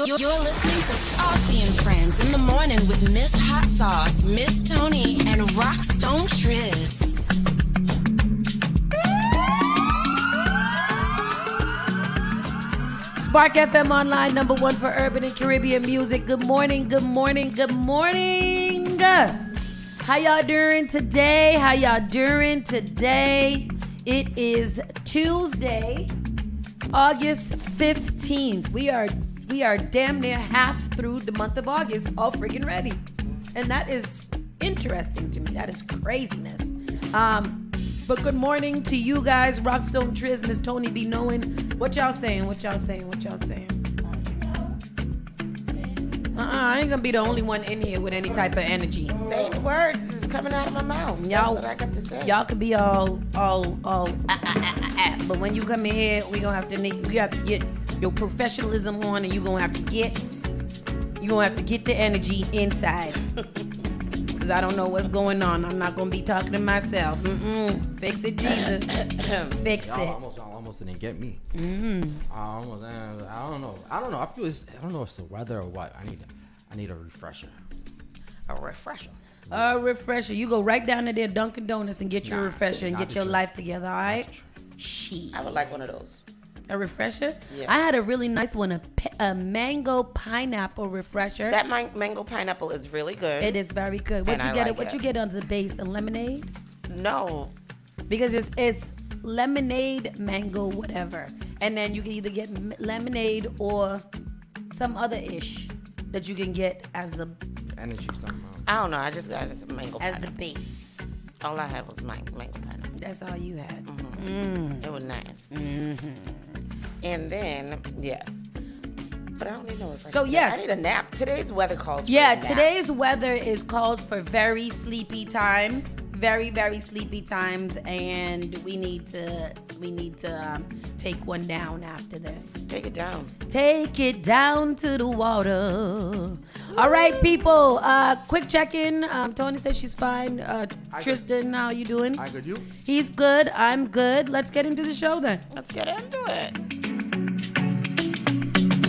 You're listening to Saucy and Friends in the morning with Miss Hot Sauce, Miss Tony, and Rockstone Tues. Spark FM Online, number one for urban and Caribbean music. Good morning, good morning, good morning. How y'all doing today? It is Tuesday, August 15th. We are damn near half through the month of August, all freaking ready. And that is interesting to me. That is craziness. But good morning to you guys, Rockstone Tues, Miss Tony be knowing. What y'all saying? I ain't gonna be the only one in here with any type of energy. Say the words, this is coming out of my mouth. That's what I got to say. Y'all could be all, but when you come in here, you have to get your professionalism on, and you're gonna have to get the energy inside. Cause I don't know what's going on. I'm not gonna be talking to myself. Fix it, Jesus. Fix it. Y'all almost didn't get me. I don't know. I don't know if it's the weather or what. I need a refresher. A refresher. A refresher. You go right down to there, Dunkin' Donuts, and get your refresher and get your life together. All right. Shit. I would like one of those. A refresher? Yeah. I had a really nice one, a mango pineapple refresher. That mango pineapple is really good. It is very good. What you get on the base? A lemonade? No. Because it's lemonade, mango, whatever. And then you can either get lemonade or some other ish that you can get as the energy somehow. I don't know. I just got mango as pineapple. the base. All I had was mango pineapple. That's all you had. It was nice. And then, yes. But I don't even know if I need a nap. Today's weather calls for naps. Today's weather calls for very sleepy times. Very, very sleepy times, and we need to take one down after this. Take it down. Take it down to the water. All right, people. Quick check-in. Tony says she's fine. Tristan, how you doing? I good, you? He's good. I'm good. Let's get into the show then. Let's get into it.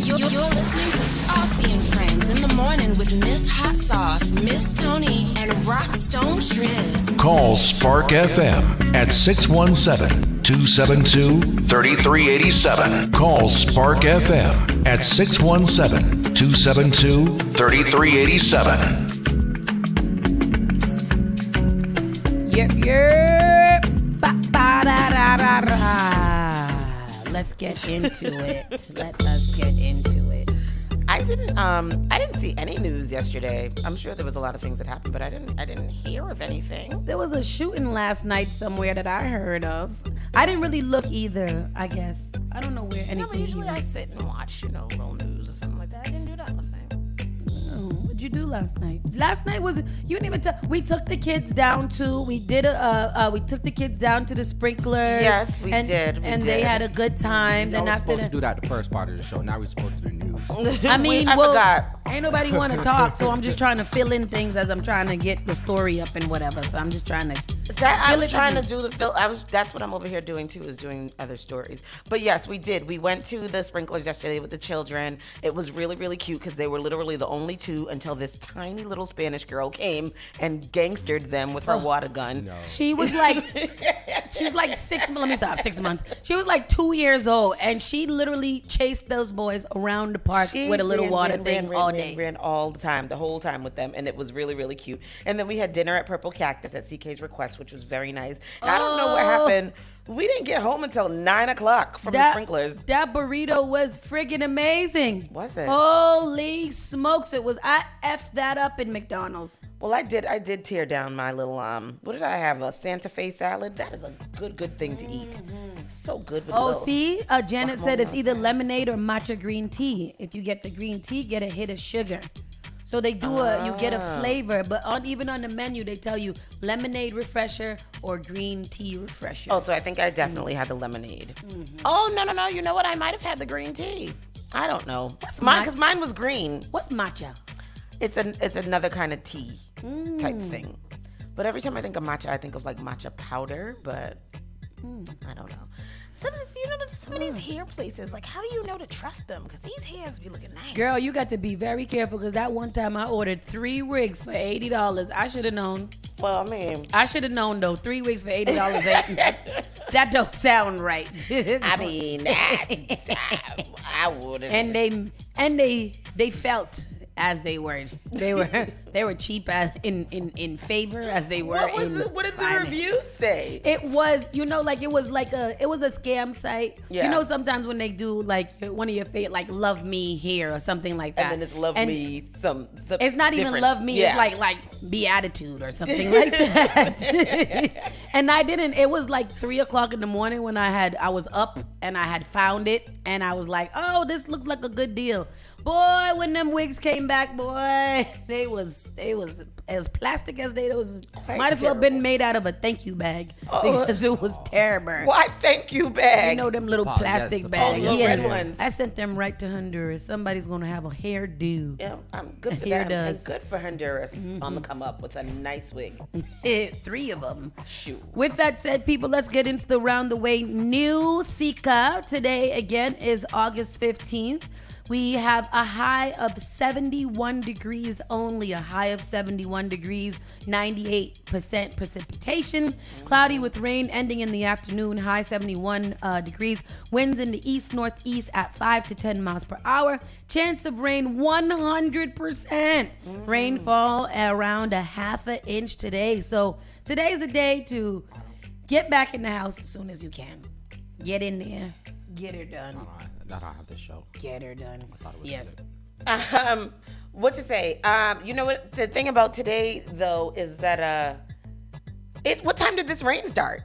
You're listening to Saucy and Friends in the morning with Miss Hot Sauce, Miss Tony, and Rockstone Tues. Call Spark FM at 617-272-3387. Call Spark FM at 617-272-3387. Yep. Ba-ba-da-da-da-da. Let's get into it. Let us get into it. I didn't see any news yesterday. I'm sure there was a lot of things that happened, but I didn't hear of anything. There was a shooting last night somewhere that I heard of. I didn't really look either, I guess. I don't know where anything. No, but usually I sit and watch, real news or something like that. I didn't do that last night. What'd you do last night? Last night you didn't even tell. We took the kids down to. We took the kids down to the sprinklers. Yes, we did. They had a good time. Then after supposed to do that the first part of the show. Now we're supposed to do news. I forgot. Ain't nobody want to talk, so I'm just trying to fill in things as I'm trying to get the story up and whatever. So I'm just trying to. That's what I'm over here doing too, is doing other stories. But yes, we did. We went to the sprinklers yesterday with the children. It was really, really cute because they were literally the only two until this tiny little Spanish girl came and gangstered them with her water gun. No. She was like 6 months. She was like 2 years old, and she literally chased those boys around the park with a little water thing all day. Ran all the time, the whole time with them, and it was really, really cute. And then we had dinner at Purple Cactus at CK's request, which was very nice. And I don't know what happened. We didn't get home until 9 o'clock from the sprinklers. That burrito was friggin' amazing. Was it? Holy smokes! I effed that up in McDonald's. Well, I did tear down my little what did I have? A Santa Fe salad. That is a good thing to eat. So good with see, Janet said it's either lemonade or matcha green tea. If you get the green tea, get a hit of sugar. So they do you get a flavor, but even on the menu they tell you lemonade refresher or green tea refresher. Oh, so I think I definitely had the lemonade. Oh, no. You know what? I might have had the green tea. I don't know. Because mine was green. What's matcha? It's another kind of tea type thing. But every time I think of matcha, I think of like matcha powder, but I don't know. Some of these hair places, like, how do you know to trust them? Because these hairs be looking nice. Girl, you got to be very careful because that one time I ordered 3 wigs for $80. I should have known. Well, I mean, I should have known though. 3 wigs for $80. That don't sound right. I mean, I wouldn't. And they felt as they were. They were cheap as in favor as they were. What did the reviews say? It was, like it was a scam site. Yeah. You know, sometimes when they do like one of your favorite, like Love Me here or something like that. And then it's Love Me some it's not even different. Love Me. Yeah. It's like Beatitude or something like that. And I didn't. It was like 3:00 in the morning when I was up and I had found it and I was like, oh, this looks like a good deal. Boy, when them wigs came back, boy, they was as plastic as they was. Might as well been made out of a thank you bag because it was terrible. Why thank you bag? You know them little plastic the bags. little red ones. I sent them right to Honduras. Somebody's gonna have a hairdo. Yeah, I'm good for Here them. does. And good for Honduras on the come up with a nice wig. 3 of them. Shoot. With that said, people, let's get into the round the way new Sika. Today again is August 15th. We have a high of 71 degrees only, a high of 71 degrees, 98% precipitation, cloudy with rain ending in the afternoon, high 71 degrees, winds in the east-northeast at 5 to 10 miles per hour, chance of rain 100%, rainfall around a half an inch today. So today's a day to get back in the house as soon as you can. Get in there, get her done. I don't have this show. Get her done. I thought it was Yes. good. What to say? You know what? The thing about today, though, is that what time did this rain start?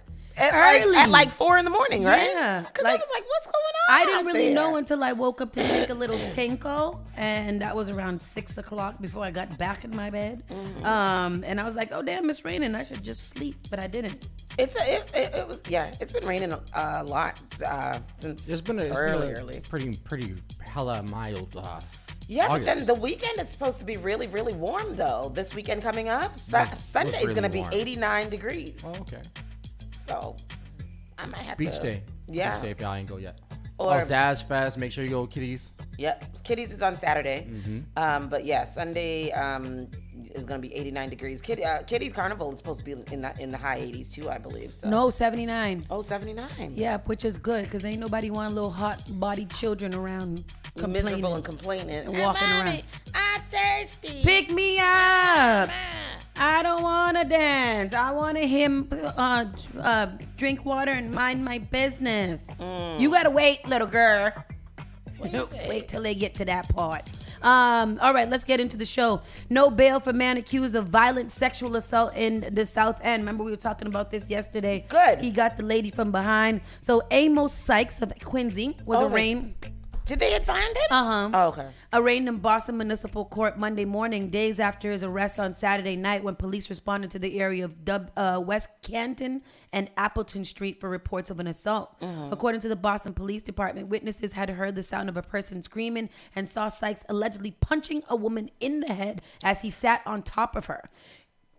Early. At like 4 in the morning, right? Yeah. Because I was like, what's going on? I didn't out really there? know until I woke up to take a little tinkle, and that was around 6:00 before I got back in my bed. And I was like, oh damn, it's raining. I should just sleep, but I didn't. It's been raining a lot since It's been a early. pretty hella mild. Yeah, August. but then the weekend is supposed to be really, really warm though. This weekend coming up, Sunday is really going to be warm. 89 degrees. Oh, okay. So I might have Beach to. day. Yeah. Beach day if y'all ain't go yet. Or- Zaz Fest. Make sure you go, kiddies. Yep. Kitties is on Saturday. Mm-hmm. But yeah, Sunday is going to be 89 degrees. Kitties Carnival is supposed to be in the high 80s too, I believe. So. No, 79. Oh, 79. Yeah, which is good because ain't nobody want little hot-bodied children around complaining. Miserable and complaining. And walking around. I'm thirsty. Pick me up. I don't want to dance. I want to him drink water and mind my business. You got to wait, little girl. Wait till they get to that part. All right, let's get into the show. No bail for man accused of violent sexual assault in the South End. Remember we were talking about this yesterday. Good. He got the lady from behind. So Amos Sykes of Quincy was arraigned. Did they find him? Oh, okay. Arraigned in Boston Municipal Court Monday morning, days after his arrest on Saturday night when police responded to the area of West Canton and Appleton Street for reports of an assault. According to the Boston Police Department, witnesses had heard the sound of a person screaming and saw Sykes allegedly punching a woman in the head as he sat on top of her.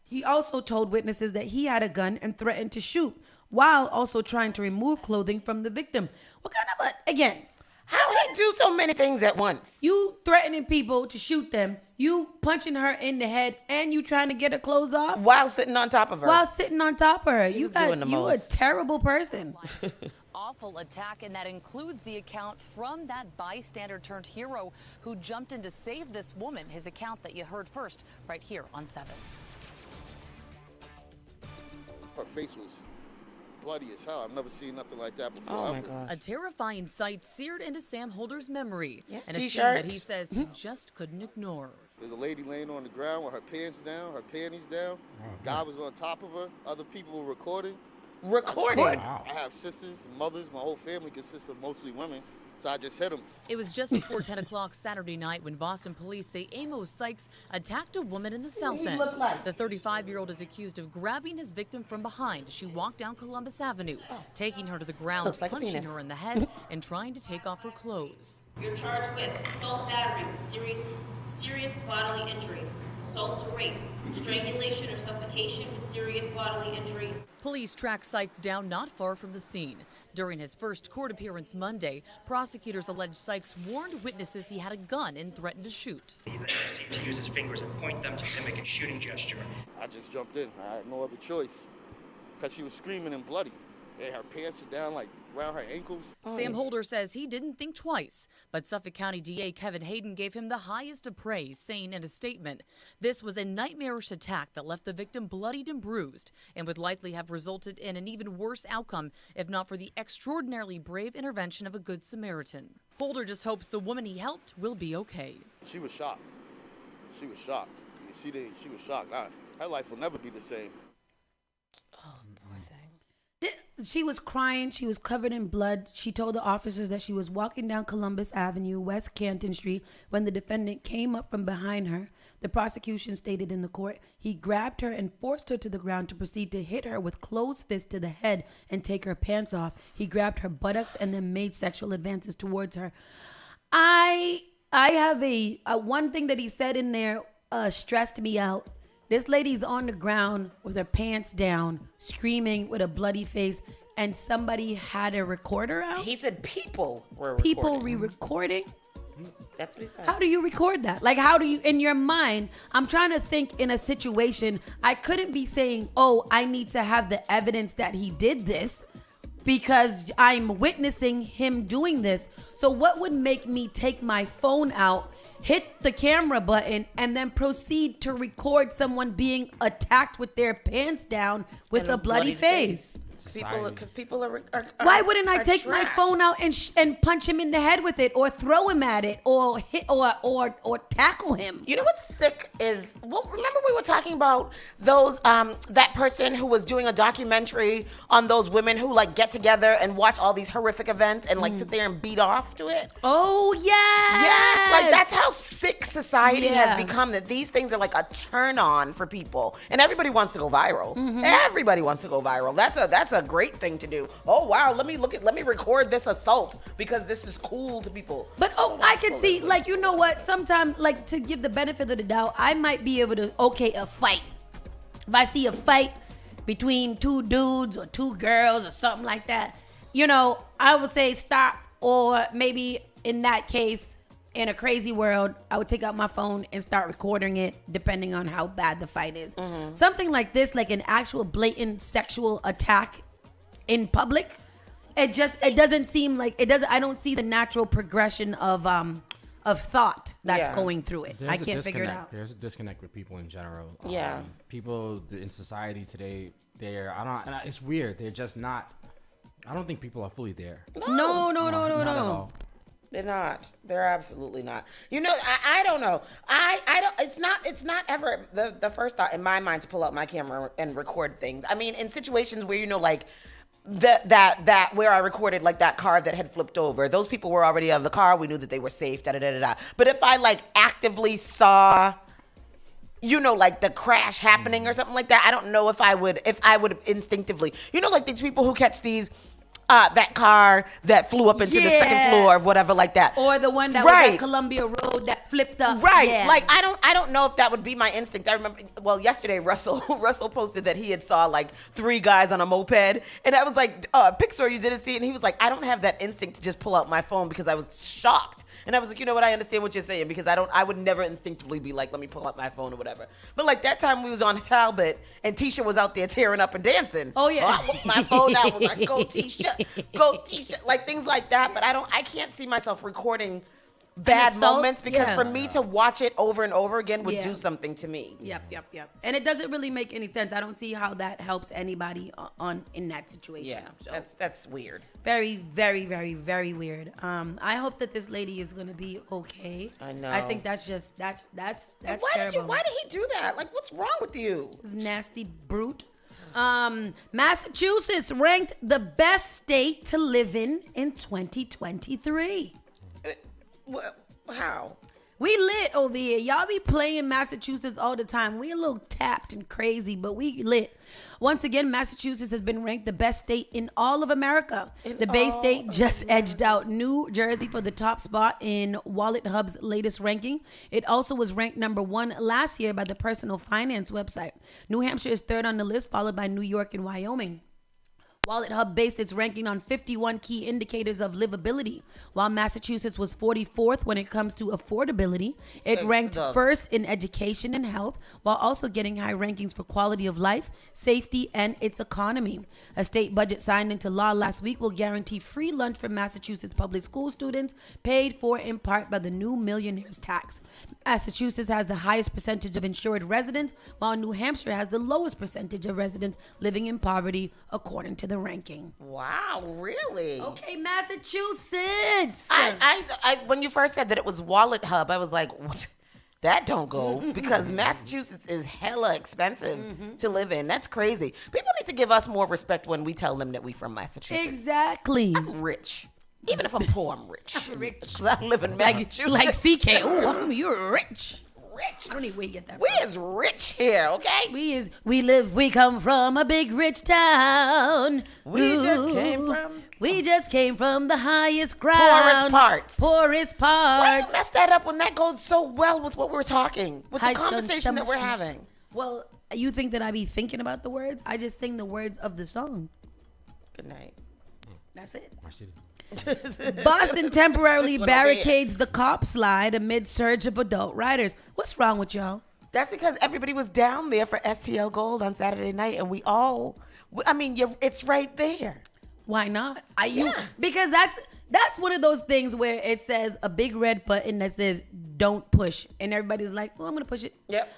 He also told witnesses that he had a gun and threatened to shoot while also trying to remove clothing from the victim. What kind of again, How he do so many things at once? you threatening people to shoot them, you punching her in the head, and you trying to get her clothes off While sitting on top of her. while sitting on top of her. was doing the You a most. terrible person. Awful attack, and that includes the account from that bystander turned hero who jumped in to save this woman. His account that you heard first right here on 7. Her face was bloody as hell. I've never seen nothing like that before. Oh my God. A terrifying sight seared into Sam Holder's memory, Yes, and a scene T-shirt. that he says he just couldn't ignore. There's a lady laying on the ground with her pants down, her panties down. Guy was on top of her. Other people were recording. Recording. I have sisters, mothers. My whole family consists of mostly women. So I just hit him. It was just before 10 o'clock Saturday night when Boston police say Amos Sykes attacked a woman in the South he End. look like? The 35-year-old is accused of grabbing his victim from behind as she walked down Columbus Avenue, taking her to the ground, Looks like a punching penis. her in the head, and trying to take off her clothes. You're charged with assault battery with serious bodily injury, assault to rape, strangulation or suffocation with serious bodily injury. Police tracked Sykes down not far from the scene. During his first court appearance Monday, prosecutors allege Sykes warned witnesses he had a gun and threatened to shoot. He then proceeded to use his fingers and point them to mimic a shooting gesture. I just jumped in. I had no other choice because she was screaming and bloody. And her pants are down like around her ankles. Sam Holder says he didn't think twice, but Suffolk County DA Kevin Hayden gave him the highest of praise, saying in a statement, "This was a nightmarish attack that left the victim bloodied and bruised and would likely have resulted in an even worse outcome if not for the extraordinarily brave intervention of a good Samaritan." Holder just hopes the woman he helped will be okay. She was shocked. She was shocked. She was shocked. Her life will never be the same. She was crying. She was covered in blood. She told the officers that she was walking down Columbus Avenue, West Canton Street, when the defendant came up from behind her. The prosecution stated in the court, he grabbed her and forced her to the ground to proceed to hit her with closed fists to the head and take her pants off. He grabbed her buttocks and then made sexual advances towards her. I have a one thing that he said in there stressed me out. This lady's on the ground with her pants down, screaming with a bloody face, and somebody had a recorder out? He said people were People recording. re-recording? That's what he said. How do you record that? Like, how do you, in your mind, I'm trying to think in a situation, I couldn't be saying, oh, I need to have the evidence that he did this because I'm witnessing him doing this. So what would make me take my phone out, hit the camera button, and then proceed to record someone being attacked with their pants down with And a bloody face? Because people are Why wouldn't I take my trash. phone out and punch him in the head with it, or throw him at it, or hit, or tackle him? You know what's sick is, well, remember we were talking about those that person who was doing a documentary on those women who like get together and watch all these horrific events and like sit there and beat off to it. Oh yeah, Yeah, like that's how sick society Yeah. has become, that these things are like a turn on for people, and everybody wants to go viral. Everybody wants to go viral. That's a great thing to do. Oh wow, let me record this assault because this is cool to people. But I can see, like, you know what? Sometimes, like, to give the benefit of the doubt, I might be able to a fight. If I see a fight between two dudes or two girls or something like that, you know, I would say stop. Or maybe in that case, in a crazy world, I would take out my phone and start recording it, depending on how bad the fight is. Something like this, like an actual blatant sexual attack in public, it doesn't seem like it doesn't. I don't see the natural progression of thought that's Yeah. going through it. I can't figure it out. There's a disconnect with people in general. Yeah. People in society today, it's weird. They're just not. I don't think people are fully there. No. Not at all. They're not. They're absolutely not. You know, I don't know. I don't. It's not ever the first thought in my mind to pull out my camera and record things. I mean, in situations where, you know, like that where I recorded like that car that had flipped over. Those people were already out of the car. We knew that they were safe. Da da da da. But if I like actively saw, you know, like the crash happening or something like that, I don't know if I would instinctively, you know, like these people who catch these. That car that flew up into the second floor of whatever like that. Or the one that was at Columbia Road that flipped up. Right. Yeah. Like I don't know if that would be my instinct. I remember, well, yesterday Russell posted that he had saw like 3 guys on a moped, and I was like, Pixar, you didn't see it? And he was like, I don't have that instinct to just pull out my phone because I was shocked. And I was like, you know what? I understand what you're saying, because I would never instinctively be like, let me pull out my phone or whatever. But like that time we was on Talbot and Tisha was out there tearing up and dancing. Oh yeah. I whipped my phone out, was like, go Tisha, like things like that. But I can't see myself recording bad assault? moments, because Yeah. for me to watch it over and over again would Yeah. do something to me. Yep. And it doesn't really make any sense. I don't see how that helps anybody in that situation. Yeah, So that's weird. very, very, very, very weird. I hope that this lady is gonna be okay. I know. I think that's And terrible. why did he do that? Like, what's wrong with you? This nasty brute. Massachusetts ranked the best state to live in 2023. How? We lit over here. Y'all be playing Massachusetts all the time. We a little tapped and crazy, but we lit. Once again, Massachusetts has been ranked the best state in all of America. The Bay State just edged out New Jersey for the top spot in Wallet Hub's latest ranking. It also was ranked number 1 last year by the personal finance website. New Hampshire is third on the list, followed by New York and Wyoming. Wallet Hub based its ranking on 51 key indicators of livability. While Massachusetts was 44th when it comes to affordability, it ranked first in education and health, while also getting high rankings for quality of life, safety, and its economy. A state budget signed into law last week will guarantee free lunch for Massachusetts public school students, paid for in part by the new millionaire's tax. Massachusetts has the highest percentage of insured residents, while New Hampshire has the lowest percentage of residents living in poverty, according to the ranking. Wow, really? Okay, Massachusetts. I when you first said that it was Wallet Hub, I was like, what? That don't go, because Massachusetts is hella expensive to live in. That's crazy. People need to give us more respect when we tell them that we from Massachusetts. Exactly. I'm rich. Even if I'm poor, I'm rich. I'm rich. 'Cause I live in Massachusetts. Like CK. Oh, you're rich. Rich. I don't even where you get that We from. is rich here, okay? We come from a big rich town. We just came from the highest ground. Poorest parts. Why you mess that up when that goes so well with what we're talking, with the Hi, conversation that we're having? Well, you think that I be thinking about the words? I just sing the words of the song. Good night. That's it. Boston temporarily barricades the cop slide amid surge of adult riders. What's wrong with y'all? That's because everybody was down there for STL Gold on Saturday night, and it's right there. Why not? Because that's one of those things where it says a big red button that says don't push, and everybody's like, well, I'm gonna push it. Yep.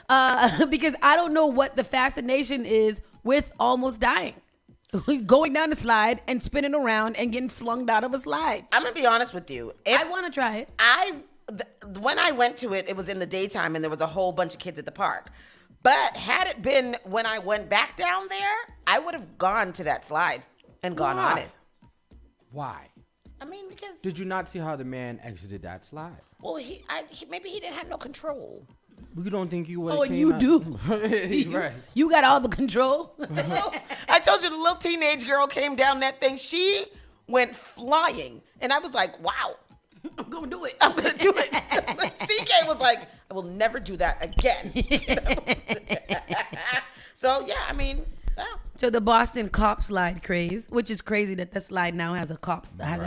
Because I don't know what the fascination is with almost dying. Going down the slide and spinning around and getting flung out of a slide. I'm gonna be honest with you. I want to try it. When I went to it, it was in the daytime and there was a whole bunch of kids at the park. But had it been when I went back down there, I would have gone to that slide and gone on it. Why? Because did you not see how the man exited that slide? Well, maybe he didn't have no control. You don't think you would? Oh, you do. Right. You got all the control. I told you the little teenage girl came down that thing. She went flying, and I was like, "Wow, I'm gonna do it. I'm gonna do it." CK was like, "I will never do that again." So yeah, So the Boston cop slide craze, which is crazy that the slide now has a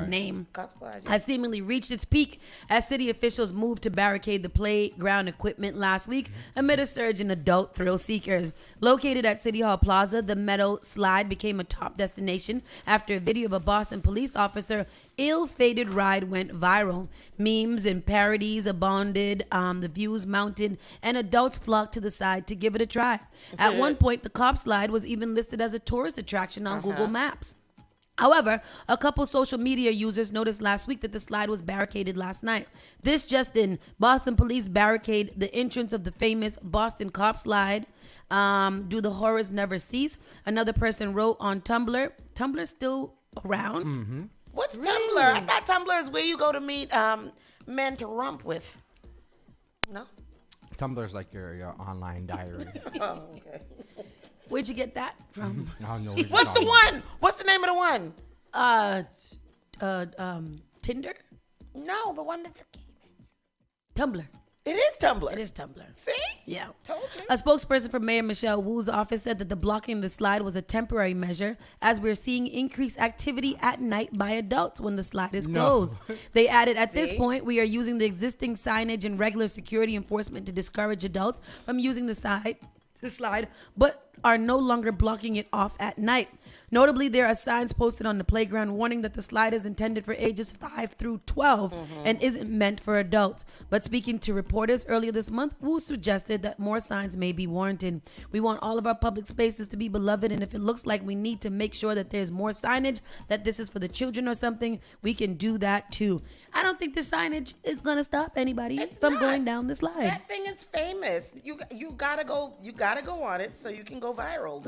name, cop slide, has seemingly reached its peak as city officials moved to barricade the playground equipment last week amid a surge in adult thrill seekers. Located at City Hall Plaza, the metal slide became a top destination after a video of a Boston police officer ill-fated ride went viral. Memes and parodies abounded, the views mounted, and adults flocked to the side to give it a try. At one point, the cop slide was even listed as a tourist attraction on Google Maps. However, a couple social media users noticed last week that the slide was barricaded last night. This just in, Boston police barricade the entrance of the famous Boston cop slide. Do the horrors never cease? Another person wrote on Tumblr. Tumblr's still around? Mm-hmm. What's Tumblr? I thought Tumblr is where you go to meet men to rump with. No? Tumblr's like your online diary. Oh, okay. Where'd you get that from? I don't know. What's the one? What's the name of the one? Tinder? No, the one that's Tumblr. It is Tumblr. It is Tumblr. See? Yeah. Told you. A spokesperson for Mayor Michelle Wu's office said that the blocking the slide was a temporary measure as we're seeing increased activity at night by adults when the slide is closed. They added, at this point, we are using the existing signage and regular security enforcement to discourage adults from using the slide, but are no longer blocking it off at night. Notably, there are signs posted on the playground warning that the slide is intended for ages 5 through 12 and isn't meant for adults. But speaking to reporters earlier this month, Wu suggested that more signs may be warranted. We want all of our public spaces to be beloved, and if it looks like we need to make sure that there's more signage, that this is for the children or something, we can do that too. I don't think the signage is going to stop anybody from going down the slide. That thing is famous. You gotta go on it so you can go viral.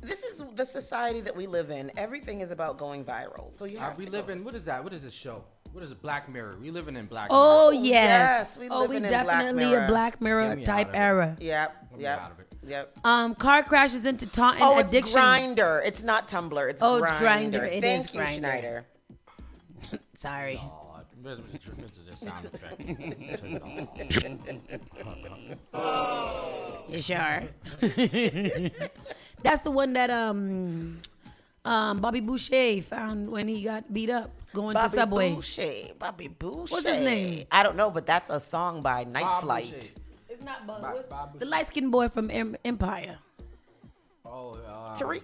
This is the society that we live in. Everything is about going viral. So you have we live in, what is that? What is this show? What is it? Black Mirror. We living in Black Oh Mirror. yes. we Oh, we living in Black definitely Mirror. a Black Mirror Get me type out of it. era. Yep. Get me out of it. Yep. Car crashes into Taunton Oh, it's addiction. Grindr. It's not Tumblr. It's Oh, it's Grindr. Grindr. It Thank is you, Grindr. Schneider. Sorry. Oh, this is a sound effect. You sure? That's the one that Bobby Boucher found when he got beat up going to Subway. Bobby Boucher. What's his name? I don't know, but that's a song by Night Bob Flight. Boucher. It's not Bob. Bob What's- Boucher. The light skinned boy from Empire. Oh, Tariq.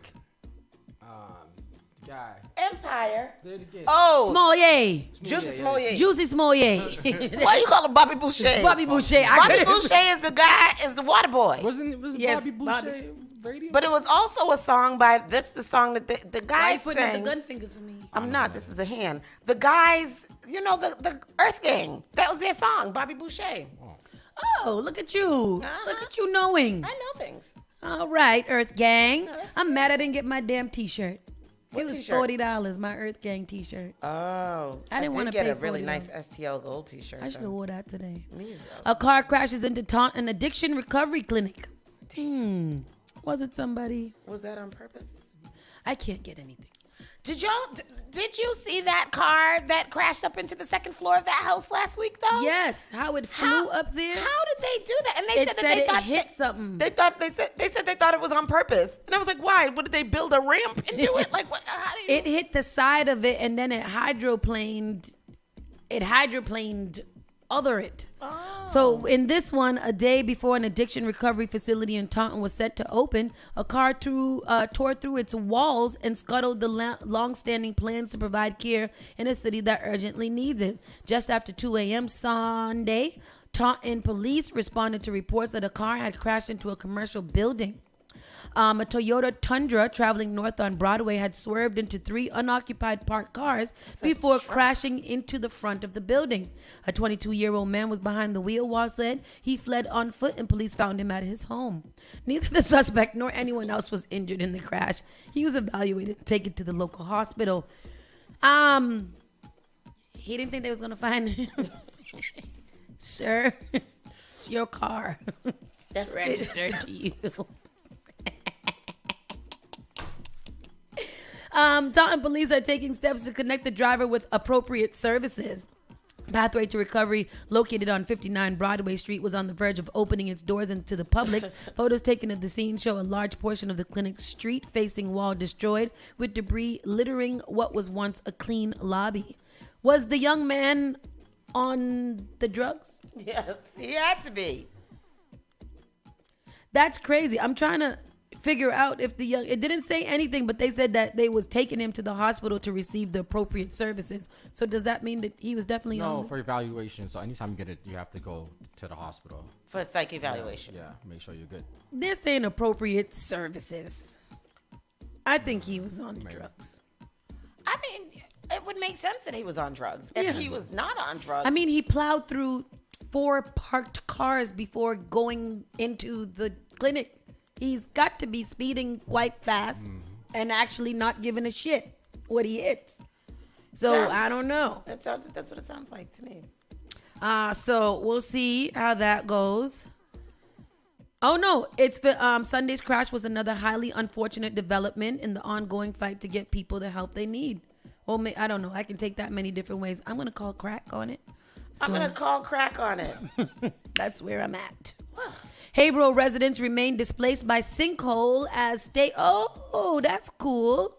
Guy. Empire. Say it again. Oh, Smollier. Juicy Smollier. Juicy Smollier. Why you call him Bobby Boucher? Bobby Boucher. Bobby Boucher is the guy, is the water boy. Wasn't Yes, Bobby Boucher radio? But it was also a song by, that's the song that the Why guys you putting up the sang. gun fingers for me? I'm not, this is a hand. The guys, you know, the Earth Gang. That was their song, Bobby Boucher. Oh, look at you. Look at you knowing. I know things. All right, Earth Gang. I'm mad I didn't get my damn t-shirt. What It was t-shirt? $40, my Earth Gang t-shirt. Oh, I didn't did wanna get pay a really $40. nice STL Gold T-shirt. I should have though. wore that today. Me as well. A car crashes into Taunton addiction recovery clinic. Was it somebody? Was that on purpose? I can't get anything. Did you see that car that crashed up into the second floor of that house last week though? Yes, how it flew up there. How did they do that? And they It said said that they it thought hit something. They said they thought it was on purpose. And I was like, why? What did they build a ramp into it? Like what? How do you? It hit the side of it and then it hydroplaned. It hydroplaned other it. So in this one, a day before an addiction recovery facility in Taunton was set to open, a car tore through its walls and scuttled the long-standing plans to provide care in a city that urgently needs it. Just after 2 a.m. Sunday, Taunton police responded to reports that a car had crashed into a commercial building. A Toyota Tundra traveling north on Broadway had swerved into 3 unoccupied parked cars before crashing into the front of the building. A 22-year-old man was behind the wheel while he fled on foot and police found him at his home. Neither the suspect nor anyone else was injured in the crash. He was evaluated and taken to the local hospital. He didn't think they was going to find him. Sir, it's your car. That's Registered to you. Taunton police are taking steps to connect the driver with appropriate services. Pathway to Recovery, located on 59 Broadway Street, was on the verge of opening its doors into the public. Photos taken of the scene show a large portion of the clinic's street-facing wall destroyed, with debris littering what was once a clean lobby. Was the young man on the drugs? Yes, he had to be. That's crazy. I'm trying to figure out if it didn't say anything, but they said that they was taking him to the hospital to receive the appropriate services. So does that mean that he was definitely No, on? for evaluation. So anytime you get it, you have to go to the hospital. For psych evaluation. Yeah, make sure you're good. They're saying appropriate services. I think he was on drugs. I mean, it would make sense that he was on drugs. If he Yes. was not on drugs. I mean, he plowed through 4 parked cars before going into the clinic. He's got to be speeding quite fast and actually not giving a shit what he hits. So I don't know. That's what it sounds like to me. So we'll see how that goes. Oh no, it's Sunday's crash was another highly unfortunate development in the ongoing fight to get people the help they need. Well, I don't know. I can take that many different ways. I'm gonna call crack on it. I'm going to call crack on it. That's where I'm at. Haverhill residents remain displaced by sinkhole as Oh, that's cool.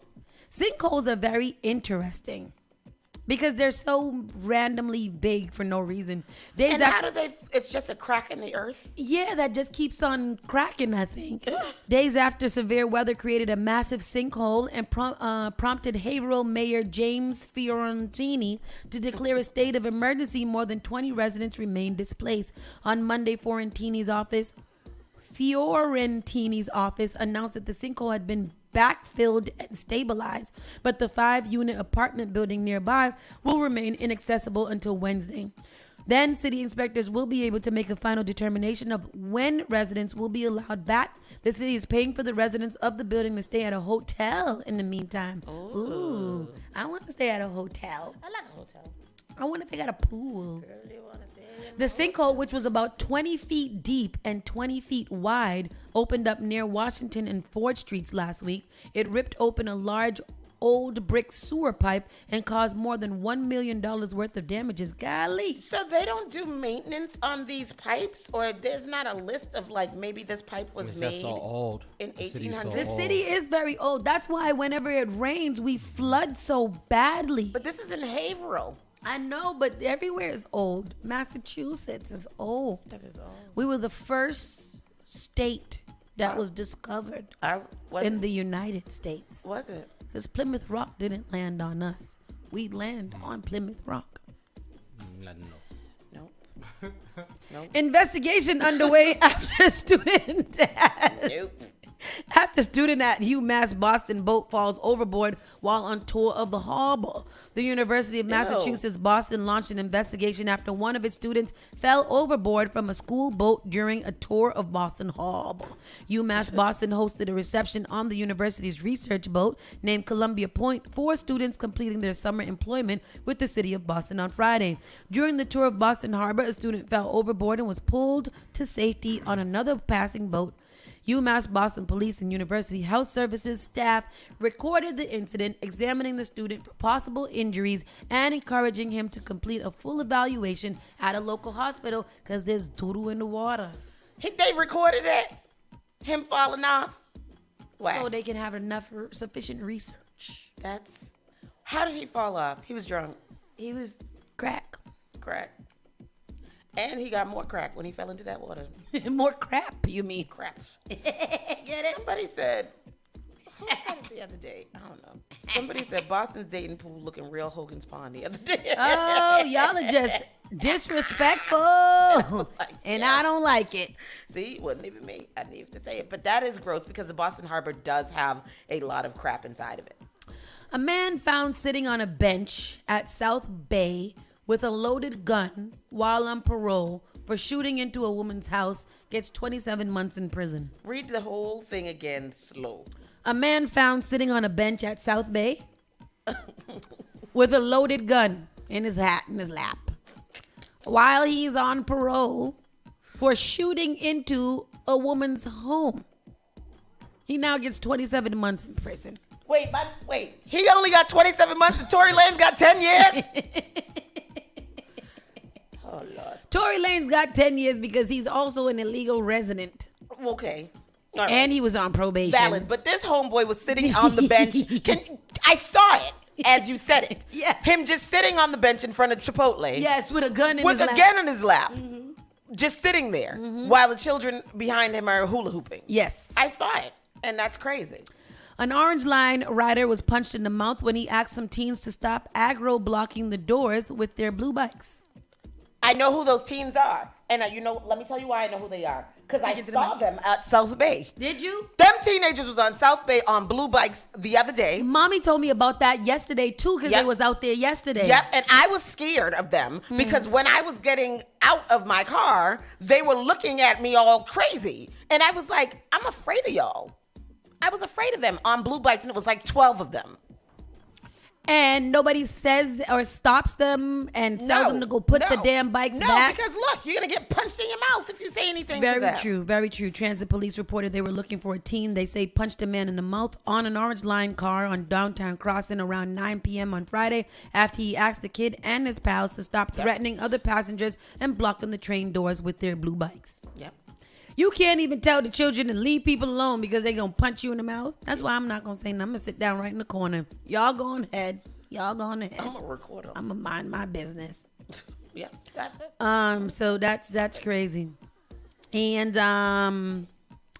Sinkholes are very interesting because they're so randomly big for no reason. And how do they, it's just a crack in the earth? Yeah, that just keeps on cracking, I think. Days after severe weather created a massive sinkhole and prompted Haverhill Mayor James Fiorentini to declare a state of emergency, more than 20 residents remained displaced. On Monday, Fiorentini's office announced that the sinkhole had been backfilled and stabilized, but the 5-unit apartment building nearby will remain inaccessible until Wednesday. Then city inspectors will be able to make a final determination of when residents will be allowed back. The city is paying for the residents of the building to stay at a hotel in the meantime. Ooh, I want to stay at a hotel. I like a hotel. I wonder if they got a pool. The sinkhole, which was about 20 feet deep and 20 feet wide, opened up near Washington and Ford Streets last week. It ripped open a large old brick sewer pipe and caused more than $1 million worth of damages. Golly. So they don't do maintenance on these pipes, or there's not a list of like maybe this pipe was made so old. in The city's so 1800s. The city is very old. That's why whenever it rains, we flood so badly. But this is in Haverhill. I know, but everywhere is old. Massachusetts is old. That is old. We were the first state that was discovered in the United States. Was it? Because Plymouth Rock didn't land on us. We land on Plymouth Rock. No. Investigation underway after student Nope. After student at UMass Boston boat falls overboard while on tour of the harbor. The University of Massachusetts Boston launched an investigation after one of its students fell overboard from a school boat during a tour of Boston Harbor. UMass Boston hosted a reception on the university's research boat named Columbia Point for students completing their summer employment with the city of Boston on Friday. During the tour of Boston Harbor, a student fell overboard and was pulled to safety on another passing boat. UMass Boston Police and University Health Services staff recorded the incident, examining the student for possible injuries and encouraging him to complete a full evaluation at a local hospital because there's doo-doo in the water. They recorded it? Him falling off? Wow. So they can have sufficient research. How did he fall off? He was drunk. He was crack. And he got more crack when he fell into that water. More crap, you mean? Crap. Get it? Somebody said, who said it the other day? I don't know. Somebody said Boston's dating pool looking real Hogan's Pond the other day. Oh, y'all are just disrespectful. And I don't like it. See, it wasn't even me. I didn't even to say it. But that is gross because the Boston Harbor does have a lot of crap inside of it. A man found sitting on a bench at South Bay with a loaded gun while on parole for shooting into a woman's house gets 27 months in prison. Read the whole thing again slow. A man found sitting on a bench at South Bay with a loaded gun in his lap while he's on parole for shooting into a woman's home. He now gets 27 months in prison. Wait. He only got 27 months and Tory Lanez got 10 years? Oh, Lord. Tory Lanez got 10 years because he's also an illegal resident. Okay. All right. And he was on probation. Valid. But this homeboy was sitting on the bench. I saw it as you said it. Yeah. Him just sitting on the bench in front of Chipotle. Yes, with a gun in his lap. With a gun in his lap. Mm-hmm. Just sitting there while the children behind him are hula hooping. Yes. I saw it. And that's crazy. An Orange Line rider was punched in the mouth when he asked some teens to stop aggro blocking the doors with their blue bikes. I know who those teens are. And let me tell you why I know who they are. Because I saw them at South Bay. Did you? Them teenagers was on South Bay on blue bikes the other day. Mommy told me about that yesterday, too, because they was out there yesterday. Yep, and I was scared of them because when I was getting out of my car, they were looking at me all crazy. And I was like, I'm afraid of y'all. I was afraid of them on blue bikes, and it was like 12 of them. And nobody says or stops them and tells them to go put the damn bikes back. No, because look, you're going to get punched in your mouth if you say anything to them. Very true. Transit police reported they were looking for a teen. They say punched a man in the mouth on an Orange Line car on downtown Crossing around 9 p.m. on Friday after he asked the kid and his pals to stop threatening other passengers and blocking the train doors with their blue bikes. Yep. You can't even tell the children to leave people alone because they're going to punch you in the mouth. That's why I'm not going to say nothing. I'm going to sit down right in the corner. Y'all go on ahead. I'm going to record them. I'm going to mind my business. Yeah, that's it. So that's crazy. And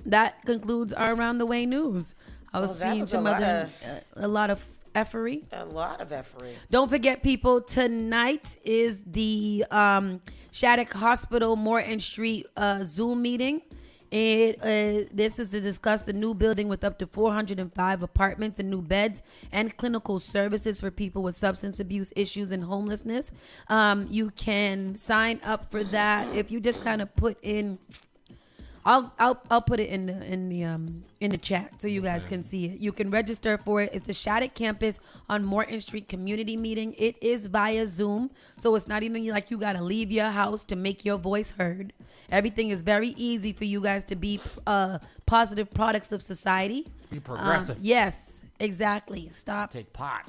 that concludes our Around the Way news. I was seeing some a lot of effery. A lot of effery. Don't forget, people, tonight is the Shattuck Hospital Morton Street Zoom meeting. This is to discuss the new building with up to 405 apartments and new beds and clinical services for people with substance abuse issues and homelessness. You can sign up for that if you just kind of put in I'll put it in the chat so you guys can see it. You can register for it. It's the Shattuck campus on Morton Street community meeting. It is via Zoom, so it's not even like you gotta leave your house to make your voice heard. Everything is very easy for you guys to be positive products of society. Be progressive. Yes, exactly. Stop. Take part.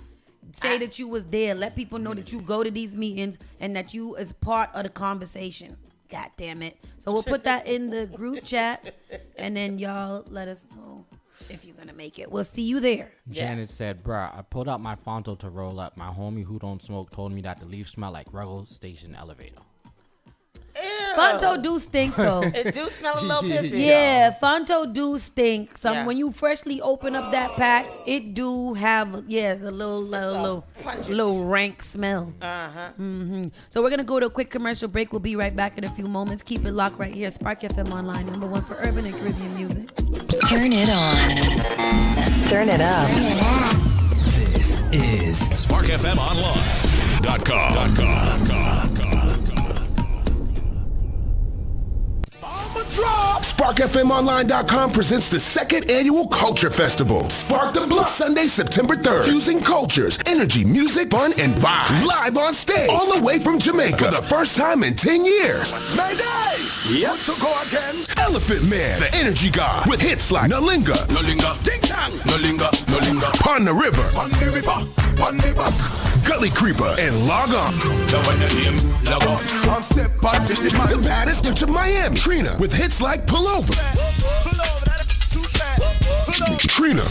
Say that you was there. Let people know that you go to these meetings and that you is part of the conversation. God damn it. So we'll put that in the group chat, and then y'all let us know if you're going to make it. We'll see you there. Janet said, bruh, I pulled out my Fonto to roll up. My homie who don't smoke told me that the leaf smell like regular station elevator. Ew. Fonto do stink though. It do smell a little pissy. Yeah, Fonto do stink. Yeah. When you freshly open up that pack, it do have it's a little rank smell. So we're gonna go to a quick commercial break. We'll be right back in a few moments. Keep it locked right here. Spark FM Online, #1 for urban and Caribbean music. Turn it on. Turn it up. This is SparkFMOnline.com. SparkFMOnline.com presents the second annual Culture Festival. Spark the Block, Sunday, September 3rd. Fusing cultures, energy, music, fun, and vibes. Live on stage, all the way from Jamaica for the first time in 10 years. Mayday! Yep, to go again. Elephant Man, the energy god, with hits like Nalinga, Ding Dong, Nalinga, Pon the River, Gully Creeper, and Log On. The baddest into Miami, Trina, with hits like Pull Over. Trina.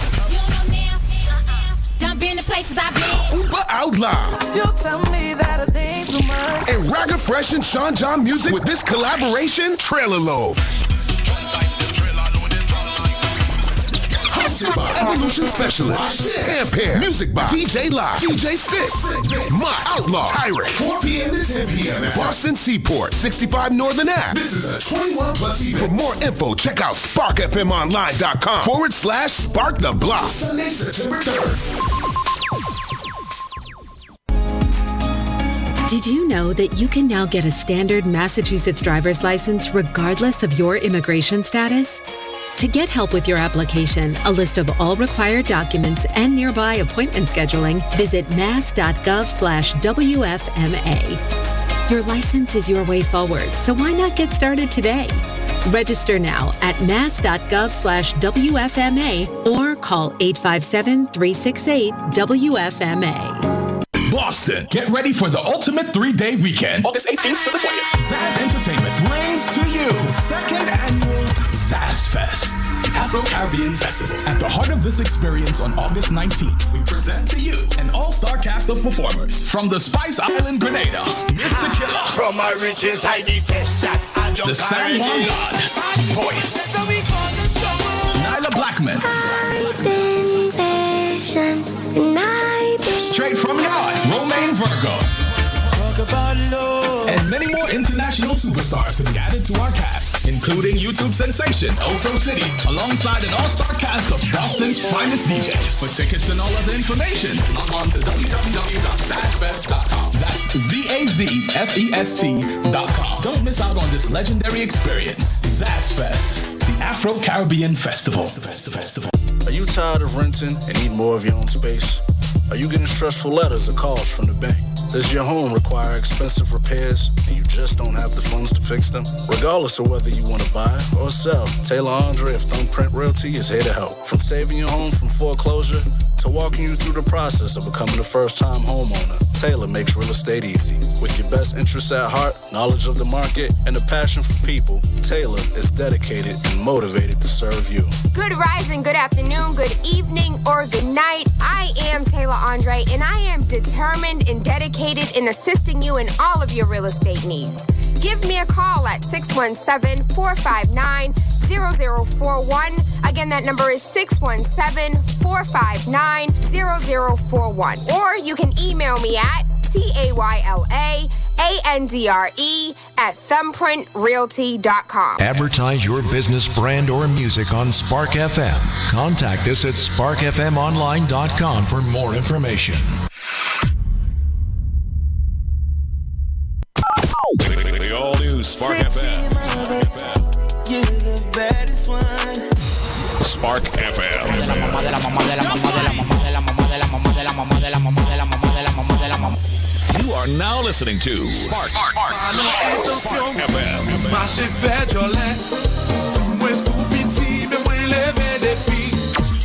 Jump in the places I've been. Uber Out Loud. You tell me that I think too much. And Ragga Fresh and Sean John Music with this collaboration, Trailer Load. Hosted by Evolution Specialist, Pam, music by DJ Live, DJ Stick, My Outlaw, Tyrant, 4 p.m. to 10 p.m. at Boston Seaport, 65 Northern Ave. This is a 21+ event. For more info, check out SparkFMOnline.com/Spark the Block. Sunday, September 3rd. Did you know that you can now get a standard Massachusetts driver's license regardless of your immigration status? To get help with your application, a list of all required documents, and nearby appointment scheduling, visit mass.gov/WFMA. Your license is your way forward, so why not get started today? Register now at mass.gov/WFMA or call 857-368-WFMA. Boston, get ready for the ultimate 3-day weekend. August 18th to the 20th. Zaz Entertainment brings to you the second annual Zaz Fest, Afro-Caribbean Festival. At the heart of this experience on August 19th, we present to you an all-star cast of performers. From the Spice Island Grenada, Mr. Killer. From my riches, I need the San Juan God, Voice. Nyla Blackman. I've been patient and I've been Straight from Yard, Romaine Virgo. Talk about love. And many more international superstars to be added to our cast, including YouTube sensation Oso City, alongside an all-star cast of Boston's finest DJs. For tickets and all other information, log on to www.zazfest.com. That's ZAZFEST.com. Don't miss out on this legendary experience. Zaz Fest, the Afro-Caribbean Festival. Are you tired of renting and need more of your own space? Are you getting stressful letters or calls from the bank? Does your home require expensive repairs and you just don't have the funds to fix them? Regardless of whether you want to buy or sell, Taylor Andre of Thumbprint Realty is here to help. From saving your home from foreclosure to walking you through the process of becoming a first-time homeowner, Taylor makes real estate easy. With your best interests at heart, knowledge of the market, and a passion for people, Taylor is dedicated and motivated to serve you. Good rising, good afternoon, good evening, or good night. I am Taylor Andre, and I am determined and dedicated in assisting you in all of your real estate needs. Give me a call at 617-459-0041. Again, that number is 617-459-0041. Or you can email me at TAYLAANDRE@thumbprintrealty.com. Advertise your business, brand, or music on Spark FM. Contact us at SparkFMOnline.com for more information. The all-new Spark FM. You're the baddest one. Spark FM. You are now listening to Spark FM.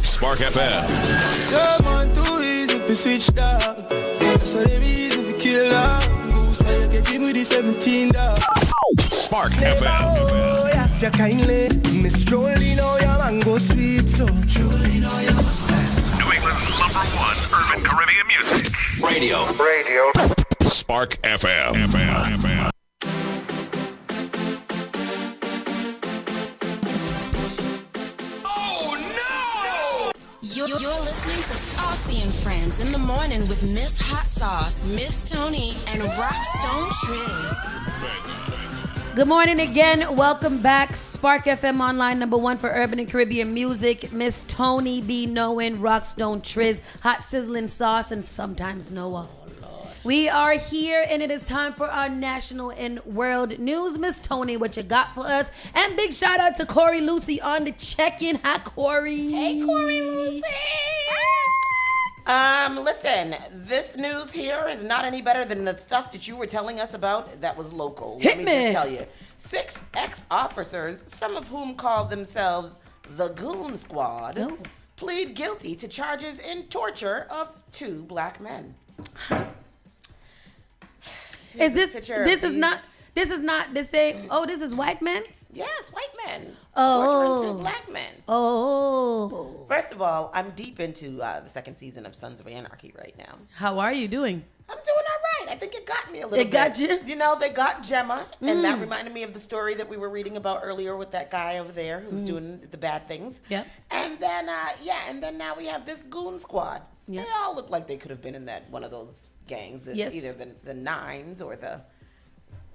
Spark FM. Come on, Tues, if you switch dog. So they mean if you kill dog. So you get him with the 17 dog. Spark FM. Oh, yes, you kindly. Miss Jolie, know your mango sweet, so Jolie, know your New England's #1 urban Caribbean music. Radio. Spark FM. You're listening to Saucy and Friends in the morning with Miss Hot Sauce, Miss Tony, and Rockstone Triz. Good morning again. Welcome back. Spark FM Online, #1 for urban and Caribbean music. Miss Tony B. Knowin, Rockstone Triz, Hot Sizzling Sauce, and sometimes Noah. We are here, and it is time for our national and world news. Miss Tony, what you got for us? And big shout out to Corey Lucy on the check-in. Hi, Corey. Hey, Corey Lucy. Listen, this news here is not any better than the stuff that you were telling us about that was local. Let me just tell you. 6 ex-officers, some of whom called themselves the Goon Squad, plead guilty to charges in torture of 2 black men. Is this is not the same? Oh, this is white men? Yes, white men. Oh. Torturing 2 black men. Oh. First of all, I'm deep into the 2nd season of Sons of Anarchy right now. How are you doing? I'm doing all right. I think it got me a little bit. It got you? You know, they got Gemma, and that reminded me of the story that we were reading about earlier with that guy over there who's doing the bad things. Yep. And then, and then now we have this Goon Squad. Yep. They all look like they could have been in that one of those gangs, either the Nines or the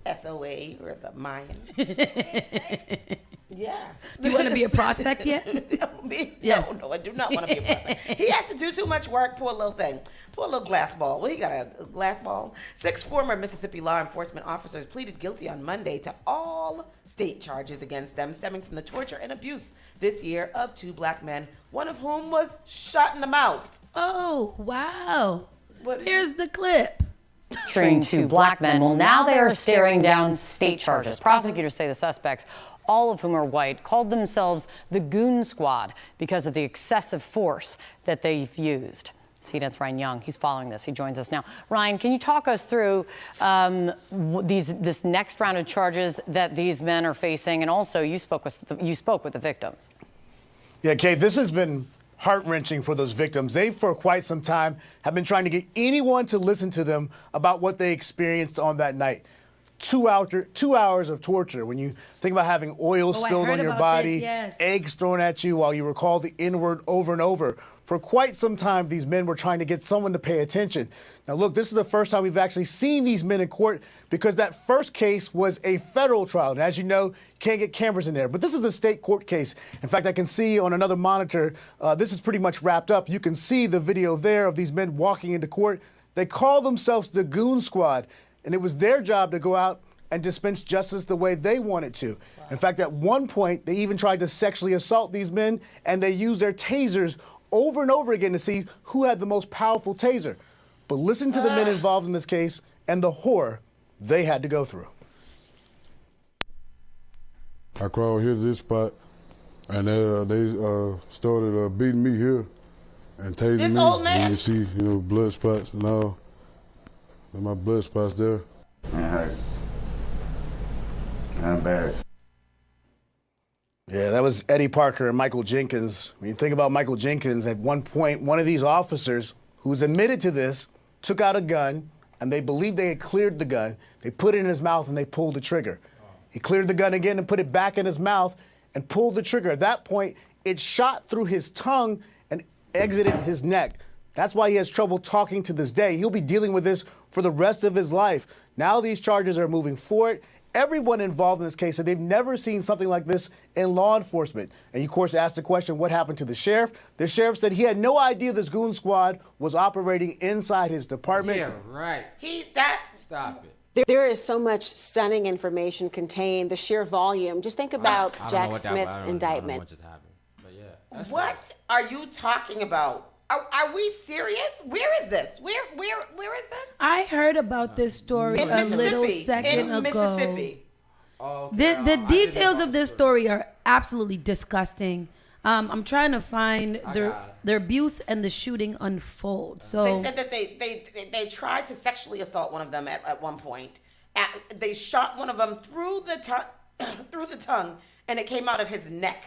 SOA or the Mayans. Yeah. Do you want to be a prospect yet? Yes. No, I do not want to be a prospect. He has to do too much work. Poor little thing. Poor little glass ball. Well, he got a glass ball. 6 former Mississippi law enforcement officers pleaded guilty on Monday to all state charges against them stemming from the torture and abuse this year of 2 black men, one of whom was shot in the mouth. Oh, wow. Here's the clip. Torturing 2 black men. Well, now they are staring down state charges. Prosecutors say the suspects, all of whom are white, called themselves the Goon Squad because of the excessive force that they've used. CNN's Ryan Young, he's following this. He joins us now. Ryan, can you talk us through this next round of charges that these men are facing? And also, you spoke with the victims. Yeah, Kate, this has been heart-wrenching for those victims. They, for quite some time, have been trying to get anyone to listen to them about what they experienced on that night. 2 hours of torture. When you think about having oil spilled on your body, eggs thrown at you while you recall the N-word over and over. For quite some time, these men were trying to get someone to pay attention. Now, look, this is the first time we've actually seen these men in court because that first case was a federal trial. And as you know, you can't get cameras in there. But this is a state court case. In fact, I can see on another monitor, this is pretty much wrapped up. You can see the video there of these men walking into court. They call themselves the Goon Squad, and it was their job to go out and dispense justice the way they wanted to. Wow. In fact, at one point, they even tried to sexually assault these men, and they used their tasers over and over again to see who had the most powerful taser. But listen to the men involved in this case and the horror they had to go through. I crawled here to this spot, and they started beating me here and tasing this me. Old man? You see, blood spots and all. And my blood spots there. I'm embarrassed. Yeah, that was Eddie Parker and Michael Jenkins. When you think about Michael Jenkins, at one point, one of these officers who's admitted to this took out a gun, and they believed they had cleared the gun. They put it in his mouth, and they pulled the trigger. He cleared the gun again and put it back in his mouth and pulled the trigger. At that point, it shot through his tongue and exited his neck. That's why he has trouble talking to this day. He'll be dealing with this for the rest of his life. Now these charges are moving forward. Everyone involved in this case said they've never seen something like this in law enforcement. And you, of course, asked the question, what happened to the sheriff? The sheriff said he had no idea this Goon Squad was operating inside his department. Yeah, right. Stop it. There is so much stunning information contained, the sheer volume. Just think about Jack Smith's indictment. What are you talking about? Are we serious? Where is this? Where is this? I heard about this story a little second ago. Mississippi. The details of this story are absolutely disgusting. I'm trying to find their abuse and the shooting unfold. So they said that they tried to sexually assault one of them at one point. They shot one of them through the tongue, and it came out of his neck.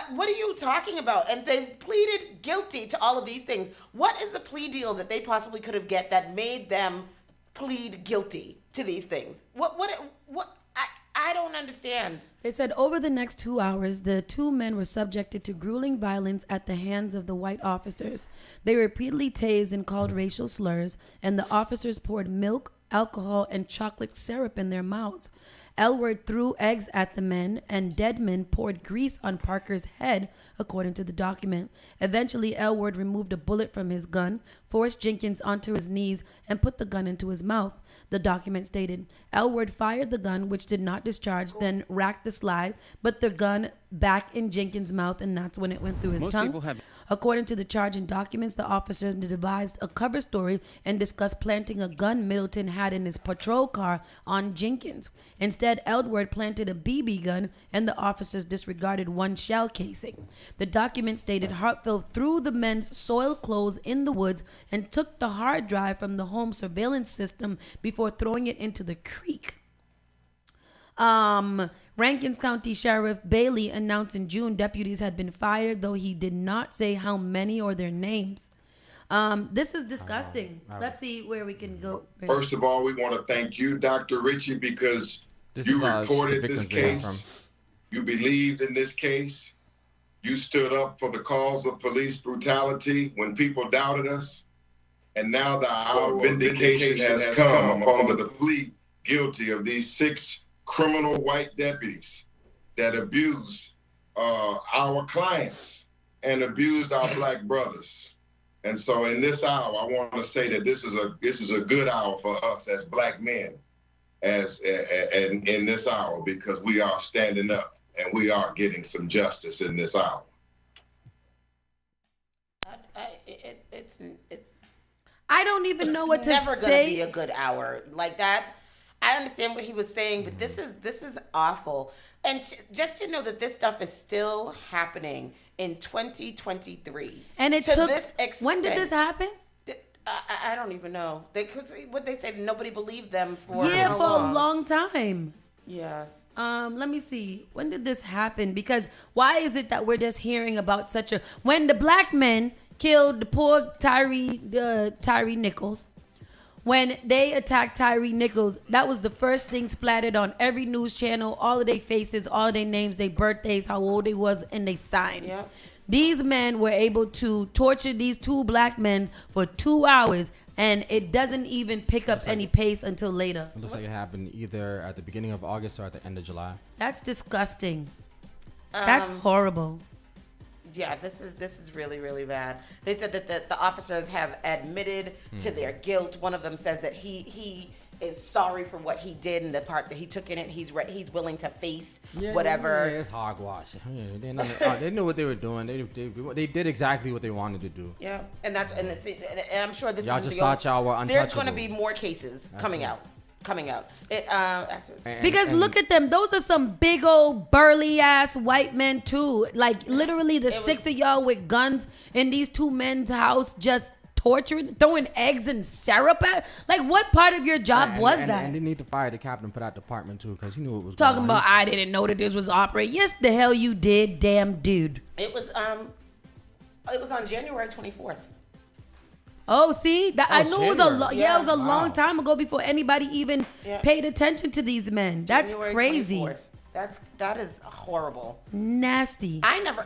What are you talking about? And they've pleaded guilty to all of these things. What is the plea deal that they possibly could have get that made them plead guilty to these things? What? I don't understand. They said over the next 2 hours, the two men were subjected to grueling violence at the hands of the white officers. They were repeatedly tased and called racial slurs, and the officers poured milk, alcohol, and chocolate syrup in their mouths. Elwood threw eggs at the men, and Deadman poured grease on Parker's head, according to the document. Eventually, Elwood removed a bullet from his gun, forced Jenkins onto his knees, and put the gun into his mouth. The document stated, Elwood fired the gun, which did not discharge, then racked the slide, but the gun back in Jenkins' mouth, and that's when it went through his tongue. According to the charging documents, the officers devised a cover story and discussed planting a gun Middleton had in his patrol car on Jenkins. Instead, Elwood planted a BB gun, and the officers disregarded one shell casing. The document stated Hartfield threw the men's soiled clothes in the woods and took the hard drive from the home surveillance system before throwing it into the creek. Rankins County Sheriff Bailey announced in June deputies had been fired, though he did not say how many or their names. This is disgusting. Let's see where we can go. First of all, we want to thank you, Dr. Richie, because you reported this case. You believed in this case. You stood up for the cause of police brutality when people doubted us. And now that our vindication has come upon the plea guilty of these 6 criminal white deputies that abused our clients and abused our black brothers. And so in this hour, I want to say that this is a good hour for us as black men and in this hour, because we are standing up and we are getting some justice in this hour. I don't even know what to say. It's never going to be a good hour like that. I understand what he was saying, but this is awful. And just to know that this stuff is still happening in 2023. And it took, when did this happen? I don't even know. Because what they said, nobody believed them for a long time. Yeah. Let me see. When did this happen? Because why is it that we're just hearing about when the black men killed the poor Tyree Nichols? When they attacked Tyree Nichols, that was the first thing splattered on every news channel, all of their faces, all of their names, their birthdays, how old they was, and they signed. Yep. These men were able to torture these 2 black men for 2 hours, and it doesn't even pick up any pace until later. It looks like it happened either at the beginning of August or at the end of July. That's disgusting. That's horrible. Yeah, this is really, really bad. They said that the officers have admitted to their guilt. One of them says that he is sorry for what he did and the part that he took in it. He's willing to face whatever. Yeah, it's hogwash. Yeah, they knew what they were doing. They did exactly what they wanted to do. Yeah, and I'm sure this. Y'all just thought y'all were untouchable. There's going to be more cases coming out. Because look at them. Those are some big old burly ass white men too. Like literally the 6 of y'all with guns in these 2 men's house just torturing, throwing eggs and syrup at. Like what part of your job was that? And they need to fire the captain for that department too, because he knew it was talking about. I didn't know that this was operating. Yes, the hell you did, damn dude. It was on January 24th. Oh, see, I knew it was it was a long time ago before anybody even paid attention to these men. That's January crazy. 24th. That is horrible. Nasty. I never.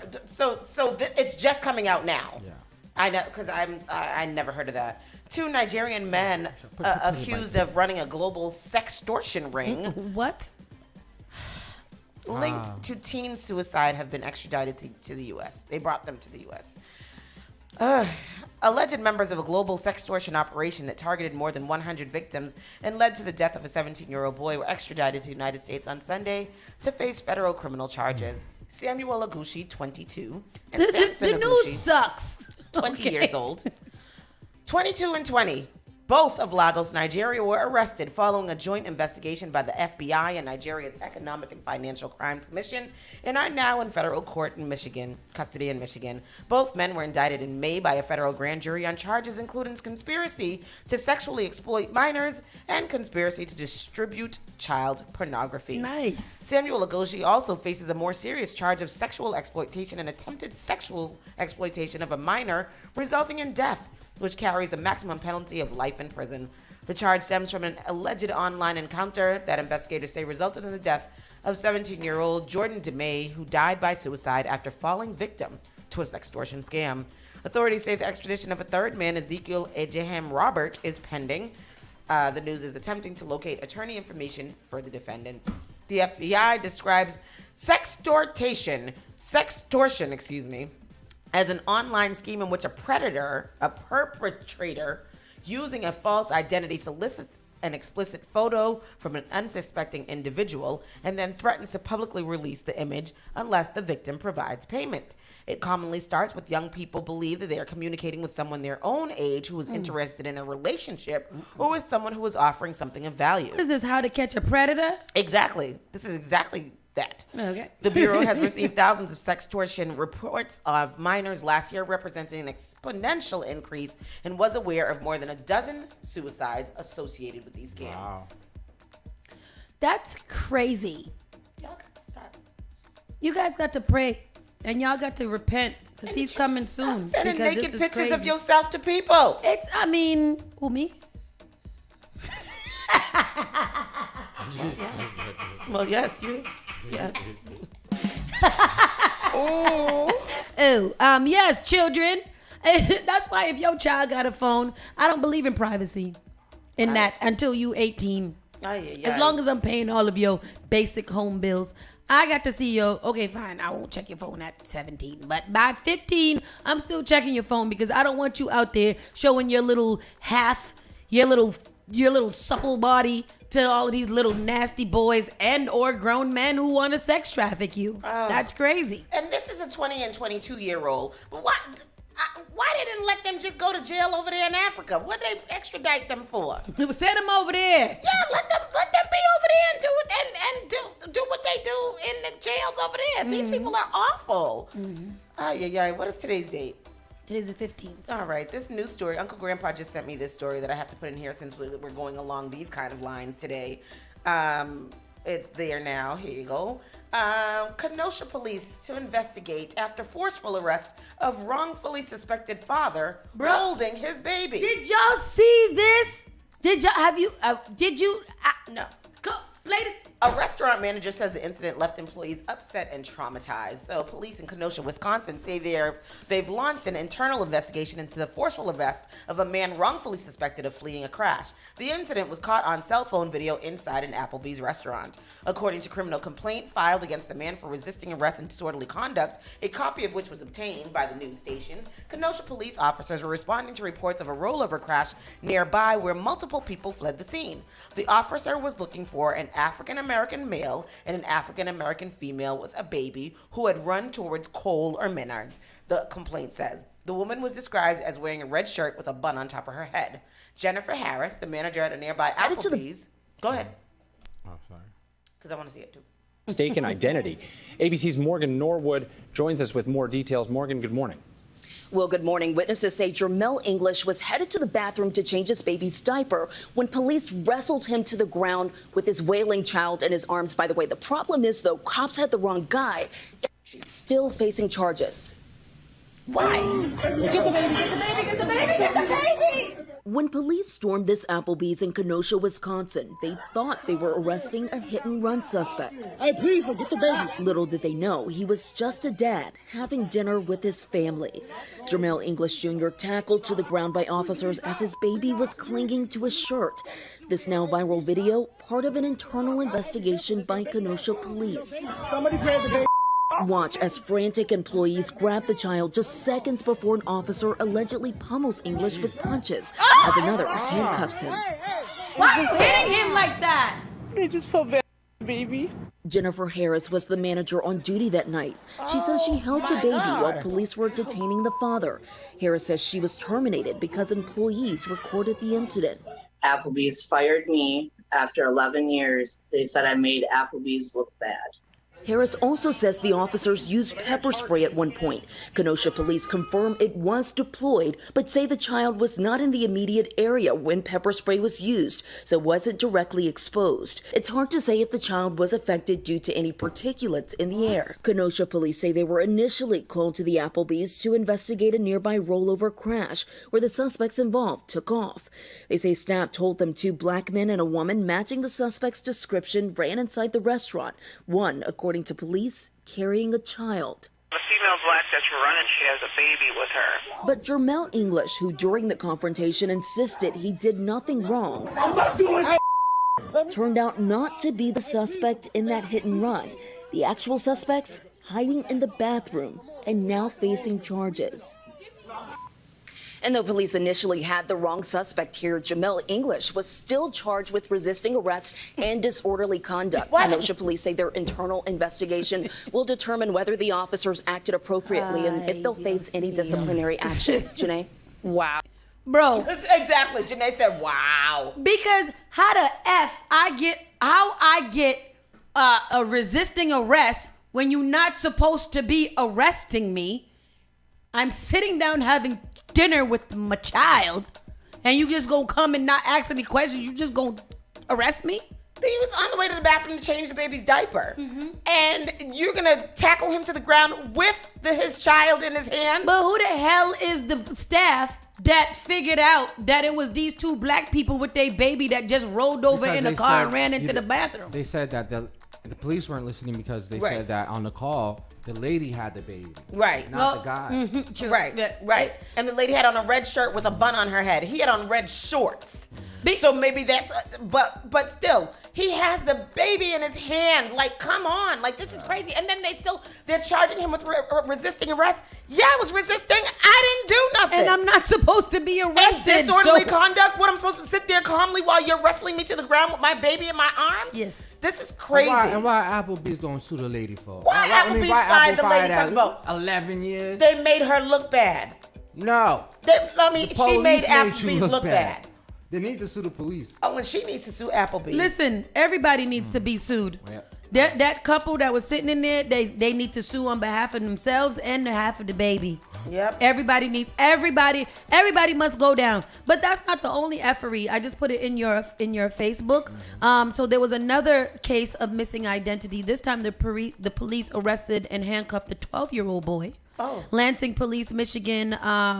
It's just coming out now. Yeah. I know, because I never heard of that. 2 Nigerian men accused of running a global sextortion ring. What? Linked to teen suicide have been extradited to the U.S. They brought them to the U.S. Alleged members of a global sextortion operation that targeted more than 100 victims and led to the death of a 17-year-old boy were extradited to the United States on Sunday to face federal criminal charges. Samuel Agushi, 22, and Samson the Agushi, news sucks. 20 years old. 22 and 20. Both of Lagos, Nigeria were arrested following a joint investigation by the FBI and Nigeria's Economic and Financial Crimes Commission and are now in federal court in Michigan, custody in Michigan. Both men were indicted in May by a federal grand jury on charges including conspiracy to sexually exploit minors and conspiracy to distribute child pornography. Nice. Samuel Agoshi also faces a more serious charge of sexual exploitation and attempted sexual exploitation of a minor resulting in death, which carries a maximum penalty of life in prison. The charge stems from an alleged online encounter that investigators say resulted in the death of 17-year-old Jordan DeMay, who died by suicide after falling victim to a sextortion scam. Authorities say the extradition of a third man, Ezekiel Ejehem Robert, is pending. The news is attempting to locate attorney information for the defendants. The FBI describes sextortion, as an online scheme in which a perpetrator, using a false identity, solicits an explicit photo from an unsuspecting individual and then threatens to publicly release the image unless the victim provides payment. It commonly starts with young people believe that they are communicating with someone their own age who is interested in a relationship or with someone who is offering something of value. What is this, How to Catch a Predator? Exactly. This is exactly that. Okay. The Bureau has received thousands of sextortion reports of minors last year, representing an exponential increase, and was aware of more than a dozen suicides associated with these scams. Wow. That's crazy. Y'all got to stop. You guys got to pray, and y'all got to repent, because he's coming soon. Sending because naked this is pictures of crazy. yourself to people. Who, me? Well, yes, you. Yes. Yes, children. That's why if your child got a phone, I don't believe in privacy in that until you 18. As long as I'm paying all of your basic home bills, I got to see your, okay, fine, I won't check your phone at 17. But by 15, I'm still checking your phone because I don't want you out there showing your little your little supple body to all of these little nasty boys and or grown men who want to sex traffic you. That's crazy. And this is a 20 and 22-year-old. But why didn't let them just go to jail over there in Africa? What did they extradite them for? Send them over there. Yeah, let them be over there and do it and do what they do in the jails over there. These people are awful. What is today's date? Today's the 15th. All right, this news story. Uncle Grandpa just sent me this story that I have to put in here since we're going along these kind of lines today. It's there now. Here you go. Kenosha police to investigate after forceful arrest of wrongfully suspected father holding his baby. Did y'all see this? No. Go, lady. A restaurant manager says the incident left employees upset and traumatized. So police in Kenosha, Wisconsin say they've launched an internal investigation into the forceful arrest of a man wrongfully suspected of fleeing a crash. The incident was caught on cell phone video inside an Applebee's restaurant. According to criminal complaint filed against the man for resisting arrest and disorderly conduct, a copy of which was obtained by the news station, Kenosha police officers were responding to reports of a rollover crash nearby where multiple people fled the scene. The officer was looking for an African-American male and an African-American female with a baby who had run towards Cole or Menards, the complaint says. The woman was described as wearing a red shirt with a bun on top of her head. Jennifer Harris, the manager at a nearby Applebee's. Go ahead. Oh, sorry. Because I want to see it too. Mistaken identity. ABC's Morgan Norwood joins us with more details. Morgan, good morning. Well, good morning. Witnesses say Jermel English was headed to the bathroom to change his baby's diaper when police wrestled him to the ground with his wailing child in his arms. By the way, the problem is, though, cops had the wrong guy. She's still facing charges. Why? Get the baby, get the baby, get the baby, get the baby! When police stormed this Applebee's in Kenosha, Wisconsin, they thought they were arresting a hit-and-run suspect. Hey, please, get the baby. Little did they know he was just a dad having dinner with his family. Jermel English Jr. tackled to the ground by officers as his baby was clinging to his shirt. This now viral video, part of an internal investigation by Kenosha police. Somebody grab the baby. Watch as frantic employees grab the child just seconds before an officer allegedly pummels English with punches as another handcuffs him. Why are you hitting him like that? I just felt bad, baby. Jennifer Harris was the manager on duty that night. She says she held the baby while police were detaining the father. Harris says she was terminated because employees recorded the incident. Applebee's fired me after 11 years. They said I made Applebee's look bad. Harris also says the officers used pepper spray at one point. Kenosha police confirm it was deployed, but say the child was not in the immediate area when pepper spray was used, so wasn't directly exposed. It's hard to say if the child was affected due to any particulates in the air. Kenosha police say they were initially called to the Applebee's to investigate a nearby rollover crash where the suspects involved took off. They say staff told them 2 black men and a woman matching the suspect's description ran inside the restaurant, one, according to police, carrying a child. The female black that's running, she has a baby with her. But Jermel English, who during the confrontation insisted he did nothing wrong, turned out not to be the suspect in that hit and run. The actual suspects hiding in the bathroom and now facing charges. And though police initially had the wrong suspect here, Jamel English was still charged with resisting arrest and disorderly conduct. Kenosha police say their internal investigation will determine whether the officers acted appropriately and if they'll face any disciplinary action. Janae? Wow. Bro. Exactly. Janae said, wow. Because how the F I get a resisting arrest when you're not supposed to be arresting me? I'm sitting down having dinner with my child, and you just gonna come and not ask any questions. You just gonna arrest me? He was on the way to the bathroom to change the baby's diaper, and you're gonna tackle him to the ground with his child in his hand? But who the hell is the staff that figured out that it was these 2 black people with their baby that just rolled over in a car and ran into the bathroom? They said that the police weren't listening because they said that on the call, the lady had the baby. Right. Not the guy. True. Right. And the lady had on a red shirt with a bun on her head. He had on red shorts. So maybe that's, but still, he has the baby in his hand. Like, come on. Like, this is crazy. And then they're charging him with resisting arrest. Yeah, I was resisting. I didn't do nothing. And I'm not supposed to be arrested. And disorderly conduct? What, I'm supposed to sit there calmly while you're wrestling me to the ground with my baby in my arms? Yes. This is crazy. And why Applebee's gonna sue the lady for? Why Applebee's fired the lady talking about 11 years? They made her look bad. No. She made Applebee's look bad. They need to sue the police. Oh, and she needs to sue Applebee's. Listen, everybody needs to be sued. That couple that was sitting in there, they need to sue on behalf of themselves and behalf of the baby. Yep. Everybody must go down. But that's not the only effery. I just put it in your Facebook. So there was another case of missing identity. This time the police arrested and handcuffed a 12-year-old boy. Oh. Lansing Police, Michigan,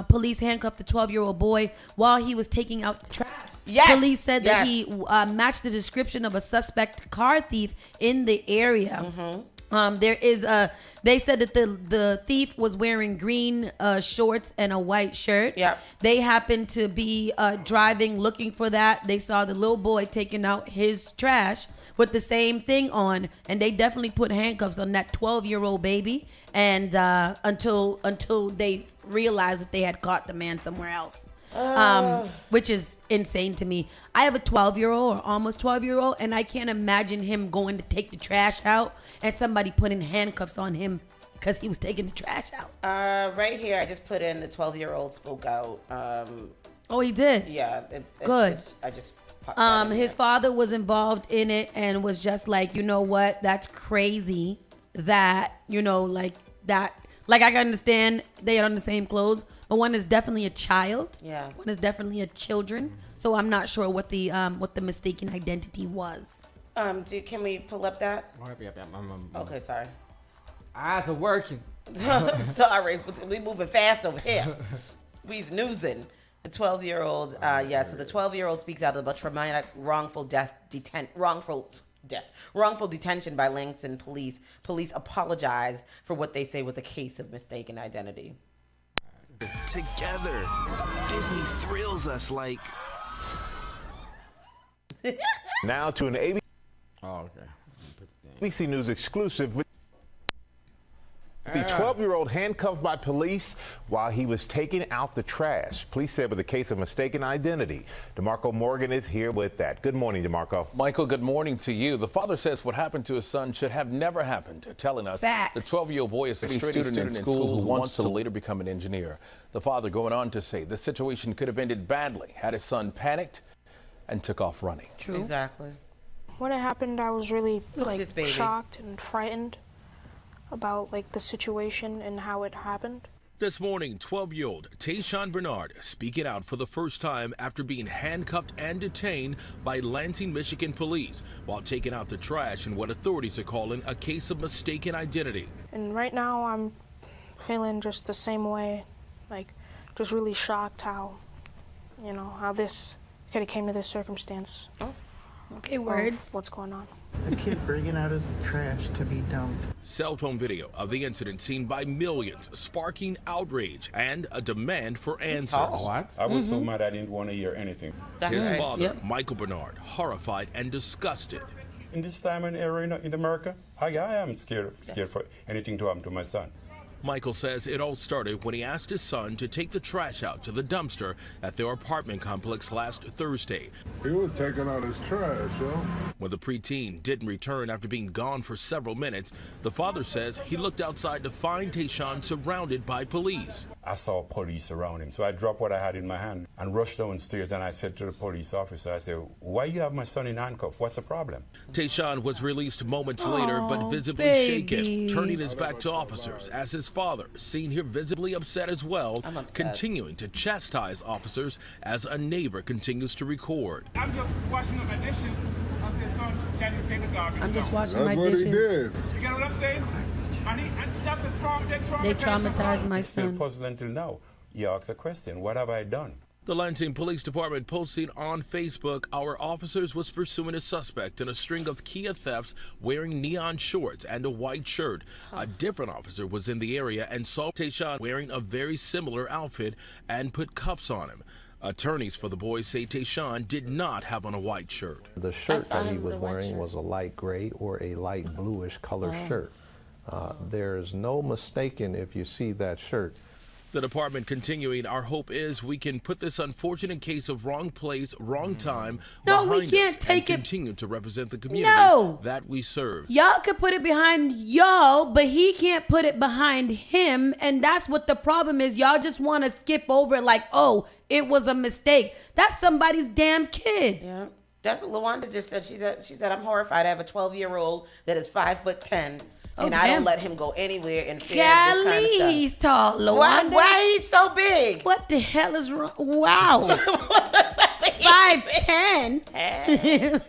police handcuffed the 12-year-old boy while he was taking out the trash. Yes. Police said that he matched the description of a suspect car thief in the area. They said that the thief was wearing green shorts and a white shirt. Yep. They happened to be driving, looking for that. They saw the little boy taking out his trash with the same thing on, and they definitely put handcuffs on that 12-year-old baby. And until they realized that they had caught the man somewhere else. Which is insane to me. I have a 12-year-old or almost 12-year-old, and I can't imagine him going to take the trash out and somebody putting handcuffs on him because he was taking the trash out. Right here, I just put in the 12-year-old spoke out. Oh, he did? Yeah. It's good. I just popped that in his there. father was involved in it and was just like, you know what? That's crazy that, like that. Like, I can understand they are on the same clothes, but one is definitely a child. Yeah. One is definitely a children. So I'm not sure what the mistaken identity was. Can we pull up that? Okay, sorry. Eyes are working. Sorry, we moving fast over here. We snoozing. The 12-year-old, so the 12-year-old speaks out about traumatic wrongful detention by Lansing police. Police apologize for what they say was a case of mistaken identity. Together, Disney thrills us like. Now to an ABC Oh, okay. News exclusive. the 12-year-old handcuffed by police while he was taking out the trash. Police said with a case of mistaken identity. DeMarco Morgan is here with that. Good morning, DeMarco. Michael, good morning to you. The father says what happened to his son should have never happened, telling us the 12-year-old boy is a student in school who wants to later become an engineer. The father going on to say the situation could have ended badly had his son panicked and took off running. True. Exactly. When it happened, I was really shocked and frightened about the situation and how it happened. This morning, 12-year-old Tayshawn Bernard speaking out for the first time after being handcuffed and detained by Lansing, Michigan police while taking out the trash in what authorities are calling a case of mistaken identity. And right now, I'm feeling just the same way, just really shocked how this could have came to this circumstance. Oh. Okay, words. What's going on? A kid bringing out his trash to be dumped. Cell phone video of the incident seen by millions, sparking outrage and a demand for answers. I was so mad I didn't want to hear anything. His father, Michael Bernard, horrified and disgusted. In this time and era in America, I am scared for anything to happen to my son. Michael says it all started when he asked his son to take the trash out to the dumpster at their apartment complex last Thursday. He was taking out his trash, yo. When the preteen didn't return after being gone for several minutes, the father says he looked outside to find Tayshawn surrounded by police. I saw police around him, so I dropped what I had in my hand and rushed downstairs, and I said to the police officer, I said, why you have my son in handcuffs? What's the problem? Tayshawn was released moments later, but visibly shaken, turning his back to officers as his father, seen here visibly upset as well, continuing to chastise officers as a neighbor continues to record. I'm just washing up my dishes. Can you take the garbage? I'm just washing my dishes. You get what I'm saying? That's a trauma. They traumatized my It's still son. puzzling until now. You ask a question, what have I done? The Lansing Police Department posting on Facebook, our officers was pursuing a suspect in a string of Kia thefts wearing neon shorts and a white shirt. A different officer was in the area and saw Tayshawn wearing a very similar outfit and put cuffs on him. Attorneys for the boy say Tayshawn did not have on a white shirt. The shirt that he was wearing was a light gray or a light bluish color shirt. There's no mistaking if you see that shirt. The department continuing, our hope is we can put this unfortunate case of wrong place, wrong time behind we can't us take and it. continue to represent the community that we serve. Y'all could put it behind y'all, but he can't put it behind him, and that's what the problem is. Y'all just want to skip over it like, oh, it was a mistake. That's somebody's damn kid. Yeah. That's what LaWanda just said. She said, I'm horrified. I have a 12-year-old that is 5'10". And I don't let him go anywhere in fear of this kind of stuff. He's tall, LaWanda. Why he's so big? What the hell is wrong? Wow. 5'10".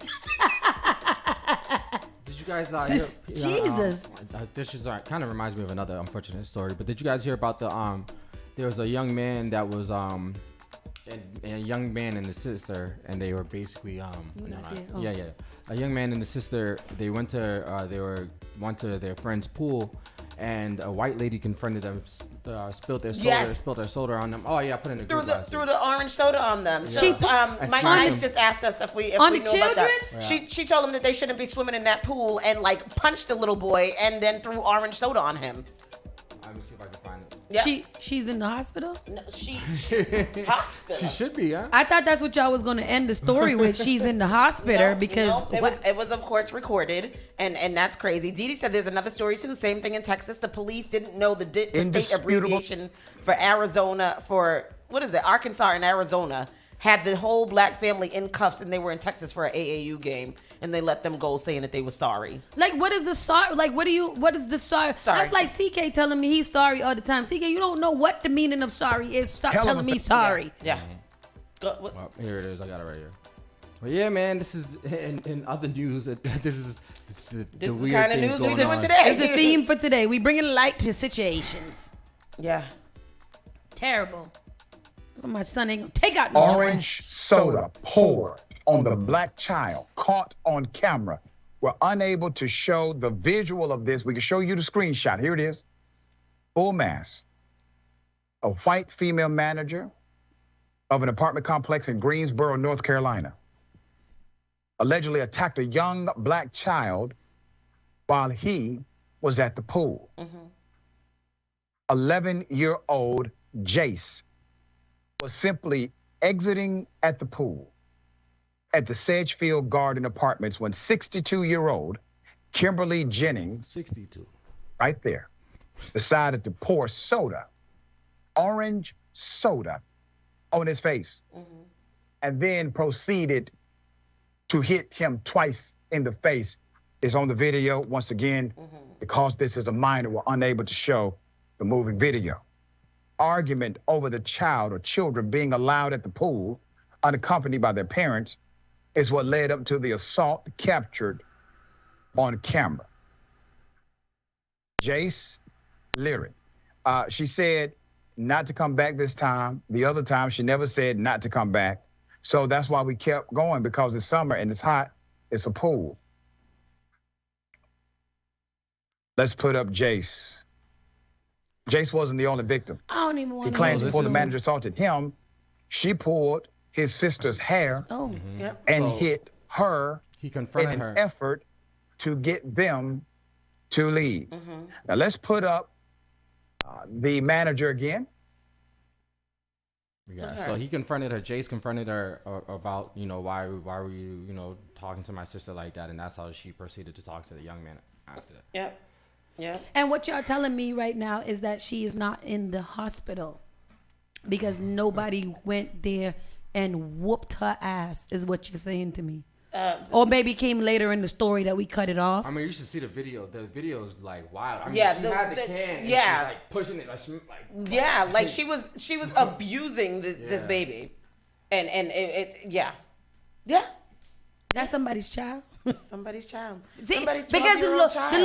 Did you guys hear? Jesus. This is kind of reminds me of another unfortunate story. But did you guys hear about the there was a young man that was a young man and his sister, and they were basically a young man and his sister. They went to their friend's pool, and a white lady confronted them, spilled their soda on them. Oh yeah, put in the threw the orange soda on them. Yeah. So Mike Nice just asked us if we on knew the children. about that. She told them that they shouldn't be swimming in that pool, and punched the little boy and then threw orange soda on him. Let me see if I can find it. Yeah. She's in the hospital? No, hospital. She should be, huh? I thought that's what y'all was going to end the story with. She's in the hospital because it was of course recorded, and that's crazy. Dee Dee said there's another story too. Same thing in Texas. The police didn't know the state abbreviation for Arizona for Arkansas and Arizona had the whole black family in cuffs, and they were in Texas for an AAU game, and they let them go saying that they were sorry. What is the sorry? What is the sorry? That's like CK telling me he's sorry all the time. CK, you don't know what the meaning of sorry is. Stop telling me sorry. Yeah. Well, here it is. I got it right here. Well, yeah, man, this is in other news. This is the weird kind of news we're doing today. It's the theme for today. We bringing light to situations. Yeah. Terrible. So my son ain't gonna take out no orange soda poured on the black child, caught on camera. We're unable to show the visual of this. We can show you the screenshot. Here it is. Full mass. A white female manager of an apartment complex in Greensboro, North Carolina, allegedly attacked a young black child while he was at the pool. 11-year-old Jace was simply exiting at the pool at the Sedgefield Garden Apartments when 62-year-old Kimberly Jennings, 62, right there, decided to pour soda, orange soda, on his face, and then proceeded to hit him twice in the face. It's on the video. Once again, because this is a minor, we're unable to show the moving video. Argument over the child or children being allowed at the pool, unaccompanied by their parents, is what led up to the assault captured on camera. Jace Lyric. She said not to come back this time. The other time, she never said not to come back. So that's why we kept going, because it's summer and it's hot. It's a pool. Let's put up Jace. Jace wasn't the only victim. I don't even want He to claims know before this. the manager assaulted him, she pulled his sister's hair and So, hit her He in confronted an her. effort to get them to leave. Now let's put up the manager again. Yeah, so he confronted her. Jace confronted her about, why were you, talking to my sister like that, and that's how she proceeded to talk to the young man after that. Yep. Yeah. And what y'all telling me right now is that she is not in the hospital because nobody went there and whooped her ass, is what you're saying to me. Or maybe came later in the story that we cut it off. I mean, you should see the video. The video is like wild. I mean, Yeah, she had the can. And yeah. she's like pushing it, like Yeah, like she was abusing this baby, and yeah. That's somebody's child. Somebody's child. See, Somebody's because the 12-year-old child.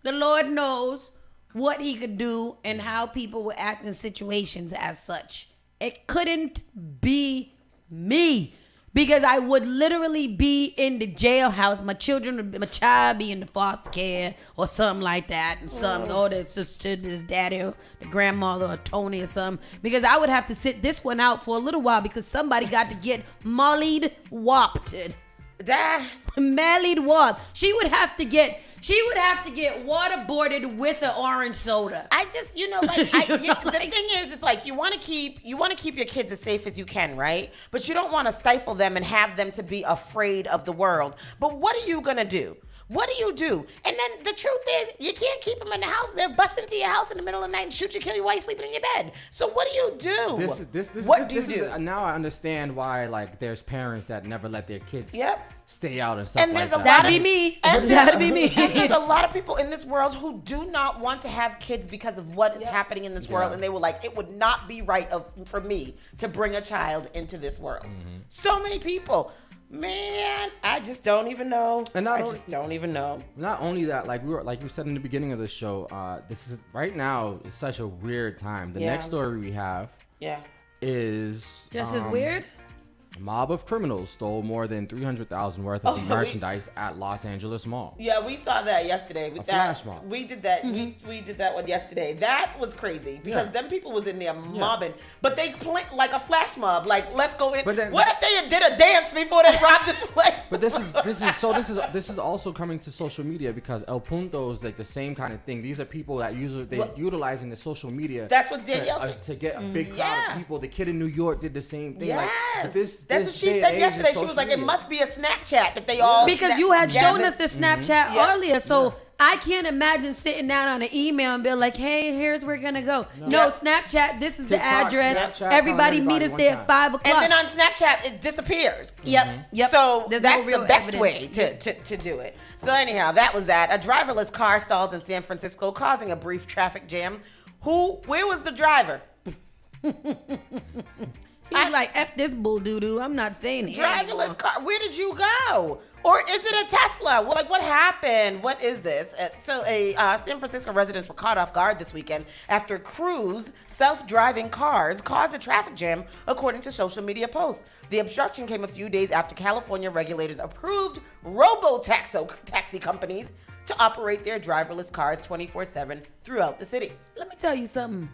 Lord knows what he could do and how people would act in situations as such. It couldn't be me. Because I would literally be in the jailhouse. My child be in the foster care or something like that. And or the sister, this daddy, or the grandmother, or Tony or something. Because I would have to sit this one out for a little while because somebody got to get mollied whopped. Mollied whopped. She would have to get waterboarded with an orange soda. I just, the thing is, it's like you want to keep your kids as safe as you can, right? But you don't want to stifle them and have them to be afraid of the world. But what are you gonna do? What do you do? And then the truth is, you can't keep them in the house. They'll bust into your house in the middle of the night and shoot you, kill you while you're sleeping in your bed. So what do you do? What do you do? Now I understand why, like, there's parents that never let their kids stay out and stuff And like there's that. That'd be me. That'd be me. And there's a lot of people in this world who do not want to have kids because of what is happening in this world. And they were like, it would not be right for me to bring a child into this world. So many people. Man, I just don't even know. And don't even know. Not only that, like we said in the beginning of the show, this is right now is such a weird time. The next story we have is just as weird. A mob of criminals stole more than $300,000 worth of merchandise at Los Angeles Mall. Yeah, we saw that yesterday. A flash mob. We did that. We did that one yesterday. That was crazy because them people was in there mobbing, but they played like a flash mob. Like, let's go in. What if they did a dance before they robbed this place? But this is also coming to social media because El Punto is like the same kind of thing. These are people that they're utilizing the social media. That's what Danielle to get a big crowd of people. The kid in New York did the same thing. Yes. Like, That's what she said yesterday. She was like, it must be a Snapchat that they all because you had shown us the Snapchat earlier, so I can't imagine sitting down on an email and be like, hey, here's where we're gonna go. No, Snapchat, this is the address. Snapchat, everybody meet us there at 5 o'clock. And then on Snapchat, it disappears. Yep. So There's that's no real the best evidence. way to do it. So anyhow, that was that. A driverless car stalls in San Francisco, causing a brief traffic jam. Where was the driver? He's like, F this bull doo-doo. I'm not staying here. Driverless car. Where did you go? Or is it a Tesla? Well, like, what happened? What is this? So San Francisco residents were caught off guard this weekend after Cruise self-driving cars caused a traffic jam, according to social media posts. The obstruction came a few days after California regulators approved robo-taxi companies to operate their driverless cars 24/7 throughout the city. Let me tell you something.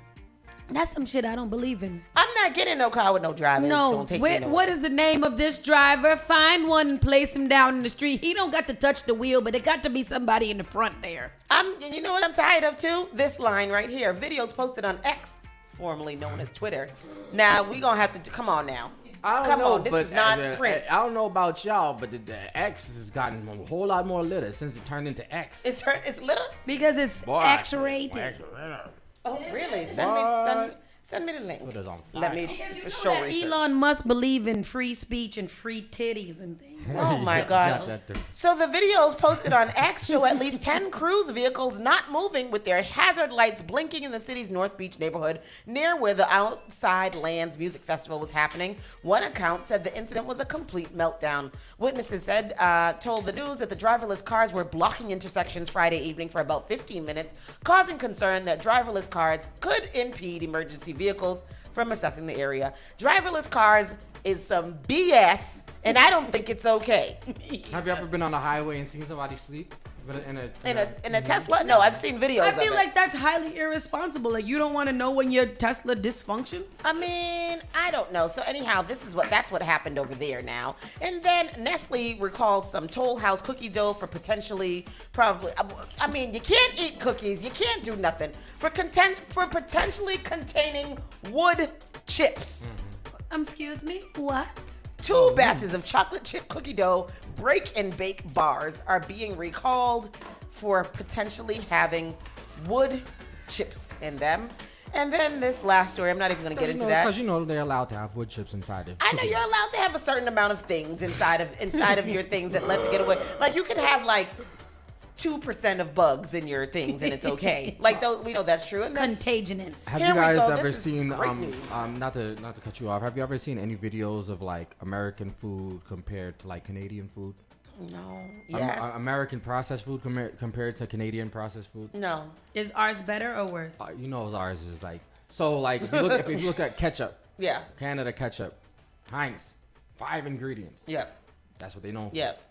That's some shit I don't believe in. I'm not getting no car with no driver. No, what is the name of this driver? Find one and place him down in the street. He don't got to touch the wheel, but it got to be somebody in the front there. You know what I'm tired of too? This line right here. Videos posted on X, formerly known as Twitter. Now we gonna have to come on now. I don't Come know, on, this but is not Prince. I don't know about y'all, but the X has gotten a whole lot more litter since it turned into X. It's litter because it's X-rated. Oh, really? Send me the link. Let me for sure research. Elon Musk believe in free speech and free titties and things. Oh my God. So the videos posted on X show at least 10 cruise vehicles not moving with their hazard lights blinking in the city's North Beach neighborhood near where the Outside Lands Music Festival was happening. One account said the incident was a complete meltdown. Witnesses told the news that the driverless cars were blocking intersections Friday evening for about 15 minutes, causing concern that driverless cars could impede emergency vehicles from accessing the area. Driverless cars is some BS, and I don't think it's okay. Have you ever been on a highway and seen somebody sleep in a Tesla? No, I've seen videos. I feel like that's highly irresponsible. Like, you don't want to know when your Tesla dysfunctions. I mean, I don't know. So anyhow, that's what happened over there now. And then Nestle recalls some Toll House cookie dough for potentially you can't eat cookies. You can't do nothing for potentially containing wood chips. Excuse me? What? 2 batches of chocolate chip cookie dough break and bake bars are being recalled for potentially having wood chips in them. And then this last story, I'm not even going to get into that. Because they're allowed to have wood chips inside it. I know you're allowed to have a certain amount of things inside of your things that lets it get away. Like you can have like 2% of bugs in your things and it's okay. Like those, we know that's true. And that's, Contagionants. Have you guys ever seen not to cut you off, have you ever seen any videos of like American food compared to like Canadian food? No. Yes. American processed food compared to Canadian processed food? No. Is ours better or worse? Ours is like, so like if you look at ketchup. Yeah. Canada ketchup. Heinz. 5 ingredients. Yep. That's what they know for. Yep.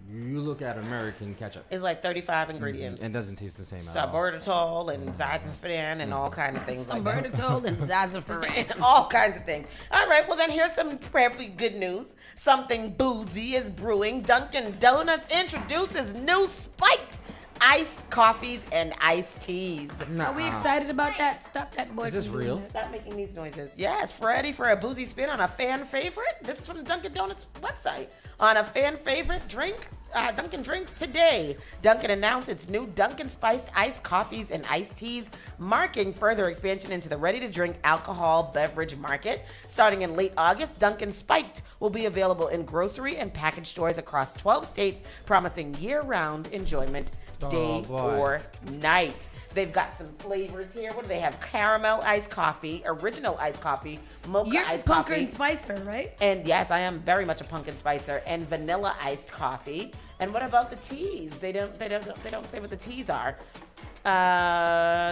You look at American ketchup. It's like 35 ingredients. It doesn't taste the same at all. Sabortitol and Zazafaran and all kinds of things like that. Sabortitol and Zazafaran. All kinds of things. All right, well then here's some probably good news. Something boozy is brewing. Dunkin' Donuts introduces new spiked iced coffees and iced teas. Are we excited about that? Stop that boy. Is this real? Stop making these noises. Yes, ready for a boozy spin on a fan favorite? This is from the Dunkin' Donuts website. On a fan favorite drink, Dunkin' drinks today. Dunkin' announced its new Dunkin' Spiced Iced Coffees and Iced Teas, marking further expansion into the ready-to-drink alcohol beverage market. Starting in late August, Dunkin' Spiked will be available in grocery and package stores across 12 states, promising year-round enjoyment, day or night. They've got some flavors here. What do they have? Caramel iced coffee, original iced coffee, mocha iced coffee. You're pumpkin spicer, right? And yes, I am very much a pumpkin spicer, and vanilla iced coffee. And what about the teas? They don't say what the teas are.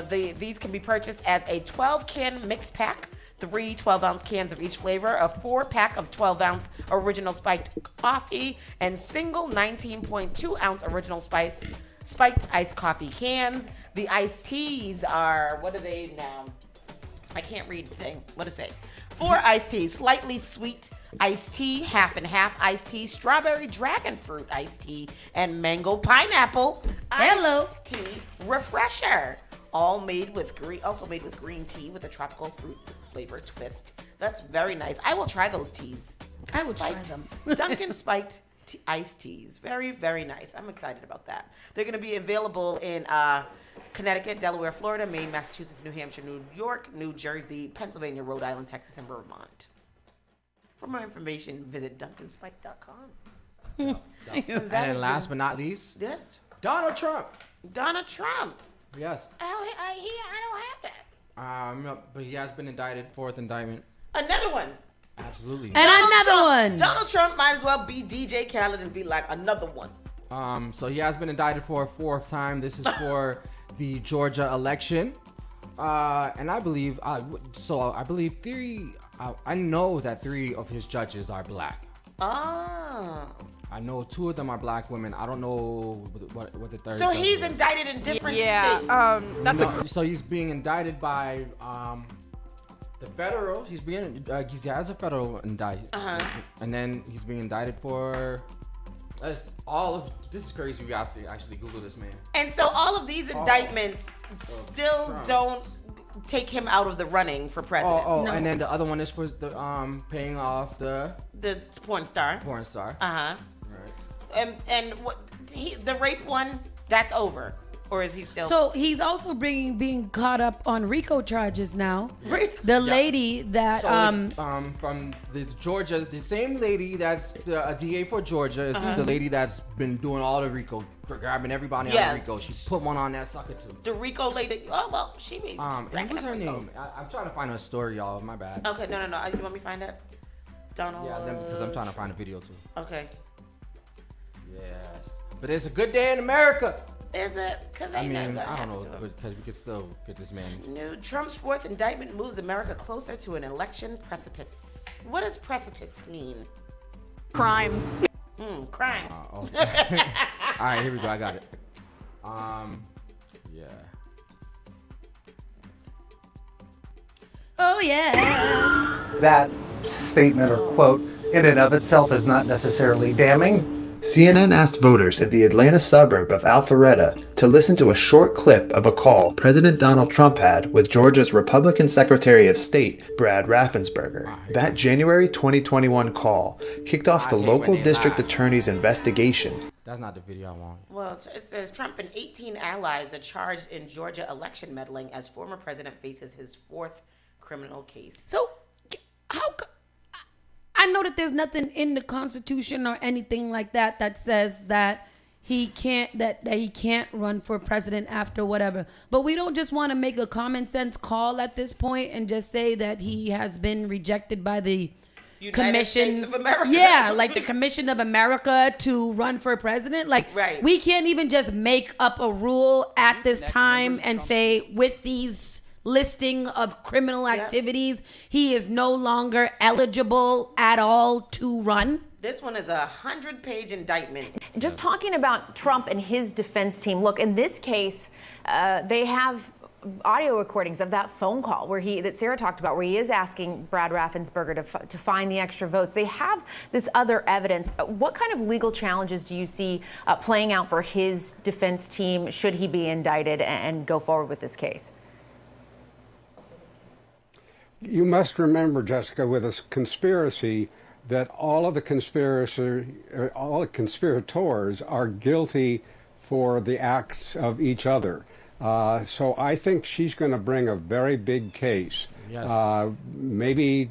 These can be purchased as a 12-can mix pack, 3 12-ounce cans of each flavor, a 4-pack of 12-ounce original spiked coffee, and single 19.2-ounce original spiked iced coffee cans. The iced teas are, what are they now? I can't read the thing. What does it say? 4 iced teas. Slightly sweet iced tea, half and half iced tea, strawberry dragon fruit iced tea, and mango pineapple iced tea refresher. Also made with green tea with a tropical fruit flavor twist. That's very nice. I will try those teas. I will try them. Dunkin' spiked iced teas. Very, very nice. I'm excited about that. They're going to be available in Connecticut, Delaware, Florida, Maine, Massachusetts, New Hampshire, New York, New Jersey, Pennsylvania, Rhode Island, Texas, and Vermont. For more information, visit dunkinspike.com. And last but not least, yes, Donald Trump. Donald Trump. Yes. I don't have that. But he has been indicted, 4th indictment. Another one. Absolutely. And another one. Donald Trump might as well be DJ Khaled and be like another one. So he has been indicted for a 4th time. This is for the Georgia election. And I believe, I know that 3 of his judges are black. Ah. I know 2 of them are black women. I don't know what the third. So he's indicted in different states. So he's being indicted by The federal, he has a federal indictment, and then he's being indicted for. This is crazy. We have to actually Google this man. And so all of these indictments still don't take him out of the running for president. No. And then the other one is for the paying off the porn star. Right. And the rape one, that's over. Or is he still? So he's also being caught up on RICO charges now. The lady that from the Georgia, the same lady that's a DA for Georgia is the lady that's been doing all the RICO, grabbing everybody on RICO. She put one on that sucker too. The RICO lady. Oh well, she be. What's her name? I'm trying to find her story, y'all. My bad. Okay, no. You want me to find it? Donald. Yeah, because I'm trying to find a video too. Okay. Yes, but it's a good day in America. Is it? Because I don't know, because we could still get this man. No, Trump's fourth indictment moves America closer to an election precipice. What does precipice mean? Crime. Crime. All right, here we go. I got it. Yeah. Oh yeah. That statement or quote in and of itself is not necessarily damning. CNN asked voters in the Atlanta suburb of Alpharetta to listen to a short clip of a call President Donald Trump had with Georgia's Republican Secretary of State, Brad Raffensperger. That January 2021 call kicked off the local district attorney's investigation. That's not the video I want. Well, it says Trump and 18 allies are charged in Georgia election meddling as former president faces his fourth criminal case. So, I know that there's nothing in the Constitution or anything like that says that he can't run for president after whatever. But we don't just want to make a common sense call at this point and just say that he has been rejected by the United States of America. Yeah, like the Commission of America to run for president. Like, we can't even just make up a rule at this time and say with these listing of criminal activities, he is no longer eligible at all to run. This one is a 100-page indictment. Just talking about Trump and his defense team. Look, in this case, they have audio recordings of that phone call that Sarah talked about, where he is asking Brad Raffensperger to find the extra votes. They have this other evidence. What kind of legal challenges do you see playing out for his defense team should he be indicted and go forward with this case? You must remember, Jessica, with a conspiracy, that all of the conspirators are guilty for the acts of each other. So I think she's going to bring a very big case. Yes. Maybe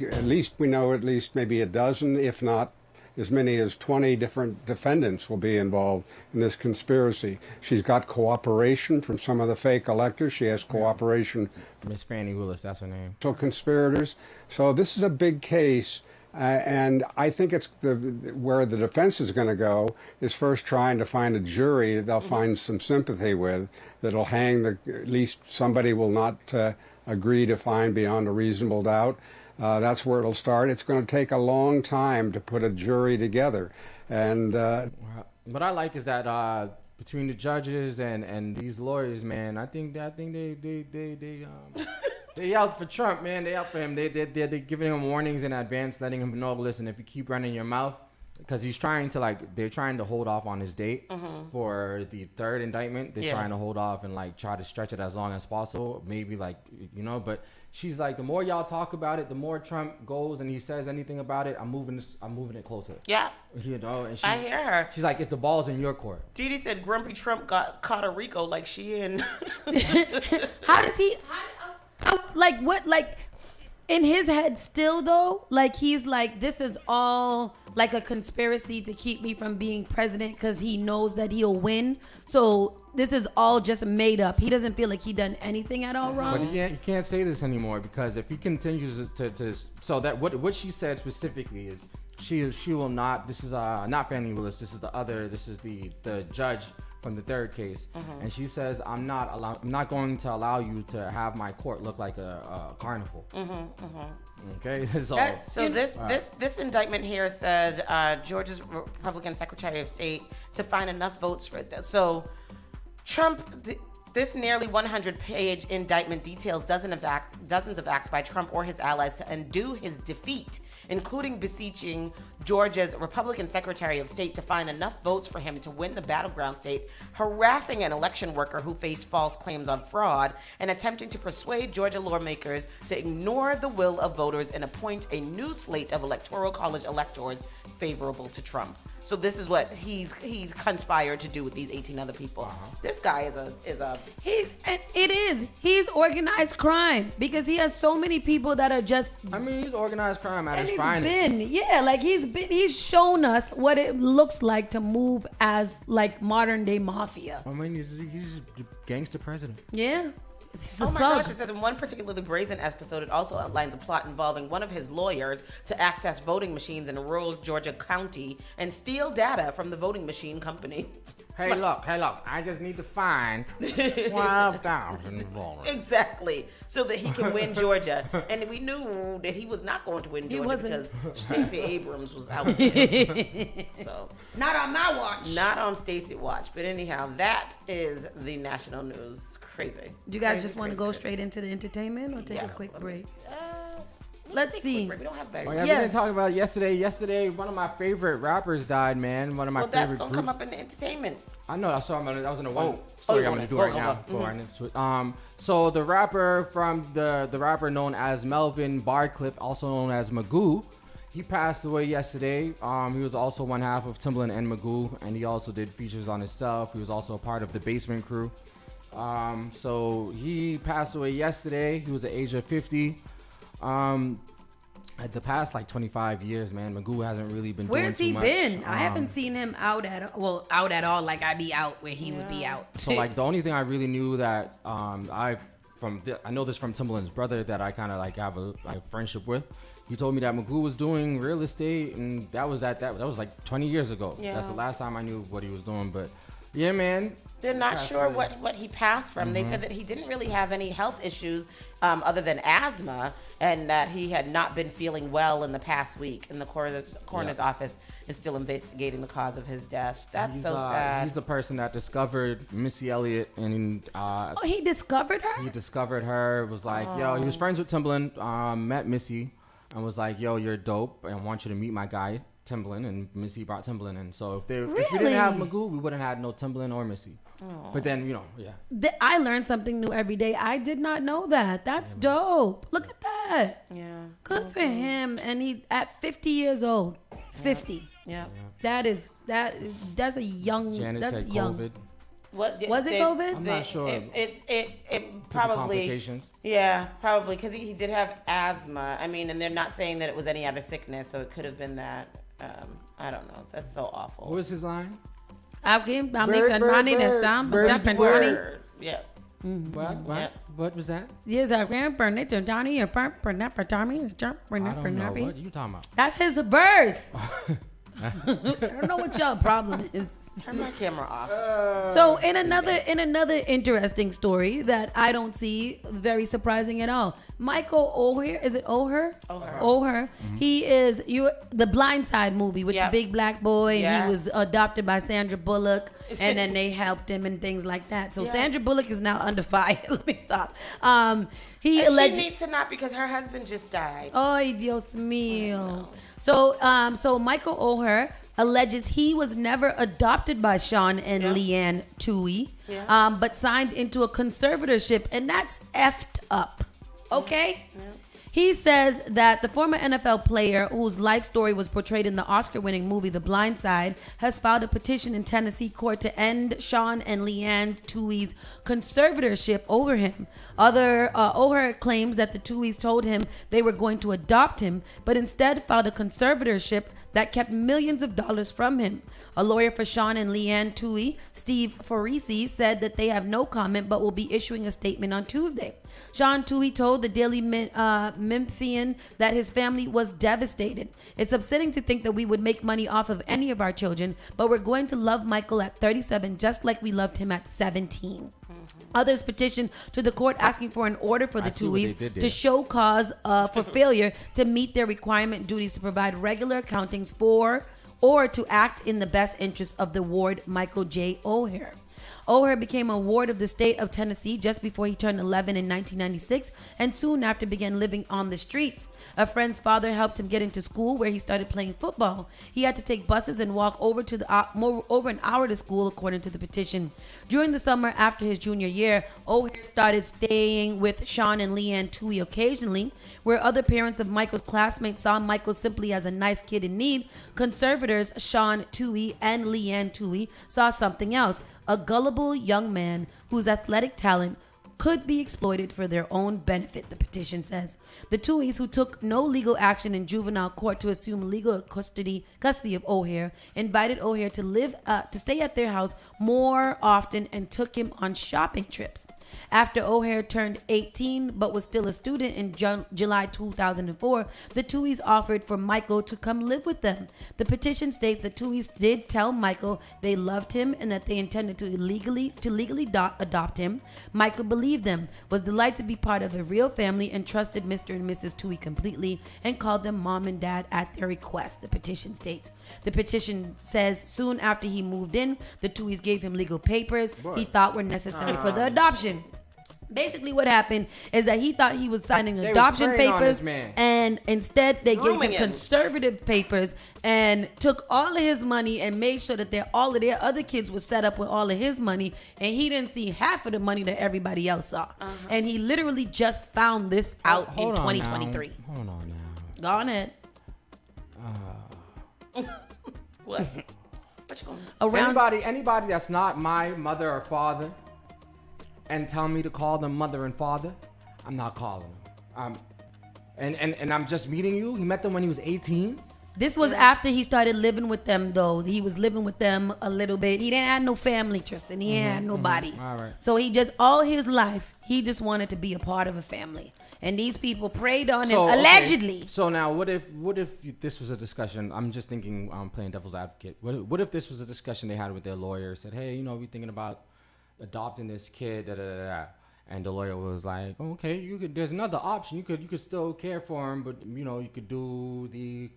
maybe a dozen, if not as many as 20 different defendants will be involved in this conspiracy. She's got cooperation from some of the fake electors. She has cooperation. Miss Fannie Willis, that's her name. So conspirators. So this is a big case. And I think it's where the defense is going to go is first trying to find a jury that they'll find some sympathy with, that'll hang at least somebody will not agree to find beyond a reasonable doubt. That's where it'll start. It's going to take a long time to put a jury together. And what I like is that between the judges and these lawyers, man, I think they out for Trump, man. They out for him. They're giving him warnings in advance, letting him know, listen, if you keep running your mouth, because they're trying to hold off on his date for the third indictment. They're trying to hold off and try to stretch it as long as possible. Maybe but she's like, the more y'all talk about it, the more Trump goes and he says anything about it, I'm moving it closer. Yeah. And I hear her. She's like, if the ball's in your court. Didi said Grumpy Trump got caught a RICO like she in. How does he? In his head still though, he's like, this is all like a conspiracy to keep me from being president because he knows that he'll win. So this is all just made up. He doesn't feel like he done anything at all wrong. But you can't say this anymore, because if he continues to so that what she said specifically is she will not. This is not Fannie Willis. This is the judge from the third case, and she says, I'm not going to allow you to have my court look like a carnival. Okay, so this indictment here said Georgia's Republican Secretary of State to find enough votes for it. So Trump, This nearly 100-page indictment details dozens of acts by Trump or his allies to undo his defeat, including beseeching Georgia's Republican Secretary of State to find enough votes for him to win the battleground state, harassing an election worker who faced false claims on fraud, and attempting to persuade Georgia lawmakers to ignore the will of voters and appoint a new slate of electoral college electors favorable to Trump. So this is what he's conspired to do with these 18 other people. This guy he's organized crime because he has so many people that are just. I mean, he's organized crime at his he's finest. He's shown us what it looks like to move as like modern day mafia. I mean, he's a gangster president. Yeah. Oh my gosh, it says in one particularly brazen episode, it also outlines a plot involving one of his lawyers to access voting machines in a rural Georgia county and steal data from the voting machine company. Hey, look, I just need to find 12,000 voters. Exactly, so that he can win Georgia. And we knew that he was not going to win Georgia because Stacey Abrams was out there. So not on my watch. Not on Stacey watch. But anyhow, that is the national news. Crazy. Do you guys just want to go straight into the entertainment or take a quick break? Let's see. We don't have very we didn't talk about yesterday. Yesterday, one of my favorite rappers died, man. One of my favorite that's going to come up in the entertainment. I know. That was in the one story I'm going to do right now. So the rapper from the rapper known as Melvin Barcliffe, also known as Magoo, he passed away yesterday. He was also one half of Timbaland and Magoo, and he also did features on himself. He was also a part of the Basement Crew. So he passed away yesterday. He was at the age of 50. At the past like 25 years, man, Magoo hasn't really been doing too much. Where's he been? I haven't seen him out at all. Like I'd be out where he would be out. So like the only thing I really knew that I know this from Timbaland's brother that I kind of like have a friendship with. He told me that Magoo was doing real estate, and that was like 20 years ago. Yeah. That's the last time I knew what he was doing. But yeah, man. They're not sure what he passed from. They said that he didn't really have any health issues other than asthma, and that he had not been feeling well in the past week. And the coroner's office is still investigating the cause of his death. That's so sad. He's the person that discovered Missy Elliott, and he discovered her. He discovered her. Was like, yo, he was friends with Timbaland. Met Missy, and was like, yo, you're dope, and I want you to meet my guy Timbaland, and Missy brought Timbaland in. So if we didn't have Magoo, we wouldn't have had no Timbaland or Missy. Aww. But then, I learned something new every day. I did not know that. That's dope. Look at that. Yeah. Good for him. And he at 50 years old. 50. Yeah. That's a young. Janice that's had young. COVID. Was it COVID? I'm not sure. It probably. Complications. Yeah, probably because he did have asthma. I mean, and they're not saying that it was any other sickness, so it could have been that. I don't know. That's so awful. What was his line? Yeah. What was that? Yes, I can burn it to Donnie and burn that for Tommy. I don't know. What are you talking about? That's his verse. I don't know what y'all problem is. Turn my camera off. So in another interesting story that I don't see very surprising at all, Michael Oher, is it Oher? Oher. Mm-hmm. He is the Blind Side movie with the big black boy, and he was adopted by Sandra Bullock, and then they helped him and things like that. So Sandra Bullock is now under fire. Let me stop. She needs to not because her husband just died. Ay, Dios mío. So Michael Oher alleges he was never adopted by Sean and Leanne Tues, but signed into a conservatorship, and that's effed up. Okay? Yeah. He says that the former NFL player whose life story was portrayed in the Oscar-winning movie The Blind Side has filed a petition in Tennessee court to end Sean and Leanne Tues' conservatorship over him. Oher claims that the Tues told him they were going to adopt him, but instead filed a conservatorship that kept millions of dollars from him. A lawyer for Sean and Leanne Tues, Steve Foresi, said that they have no comment but will be issuing a statement on Tuesday. Sean Tues told the Daily Memphian that his family was devastated. It's upsetting to think that we would make money off of any of our children, but we're going to love Michael at 37 just like we loved him at 17. Others petitioned to the court asking for an order for the Tues to show cause for failure to meet their requirement duties to provide regular accountings for or to act in the best interest of the ward Michael J. Oher. O'Hare became a ward of the state of Tennessee just before he turned 11 in 1996, and soon after began living on the streets. A friend's father helped him get into school, where he started playing football. He had to take buses and walk over an hour to school, according to the petition. During the summer after his junior year, O'Hare started staying with Sean and Leanne Tues occasionally. Where other parents of Michael's classmates saw Michael simply as a nice kid in need, conservators Sean Tues and Leanne Tues saw something else: a gullible young man whose athletic talent could be exploited for their own benefit, the petition says. The Tues, who took no legal action in juvenile court to assume legal custody of O'Hare, invited O'Hare to stay at their house more often and took him on shopping trips. After O'Hare turned 18 but was still a student in July 2004, the Tues offered for Michael to come live with them. The petition states the Tues did tell Michael they loved him and that they intended to legally adopt him. Michael believed them, was delighted to be part of a real family, and trusted Mr. and Mrs. Tues completely, and called them mom and dad at their request, the petition states. The petition says soon after he moved in, the Tues gave him legal papers he thought were necessary for the adoption. Basically, what happened is that he thought he was signing adoption papers, and instead they gave him conservative papers and took all of his money and made sure that all of their other kids were set up with all of his money, and he didn't see half of the money that everybody else saw. And he literally just found this out in 2023. Hold on now. Go on ahead. What? What you going to say? Anybody that's not my mother or father and tell me to call them mother and father, I'm not calling them. And I'm just meeting you. He met them when he was 18. This was after he started living with them, though. He was living with them a little bit. He didn't have no family, Tristan. He ain't had nobody. All right. So he just, all his life, he just wanted to be a part of a family. And these people preyed on him, allegedly. So now, what if this was a discussion? I'm just thinking, playing devil's advocate. What if this was a discussion they had with their lawyer? Said, hey, we're thinking about adopting this kid, da da da da. And the lawyer was like, okay, there's another option. You could still care for him, but you could do the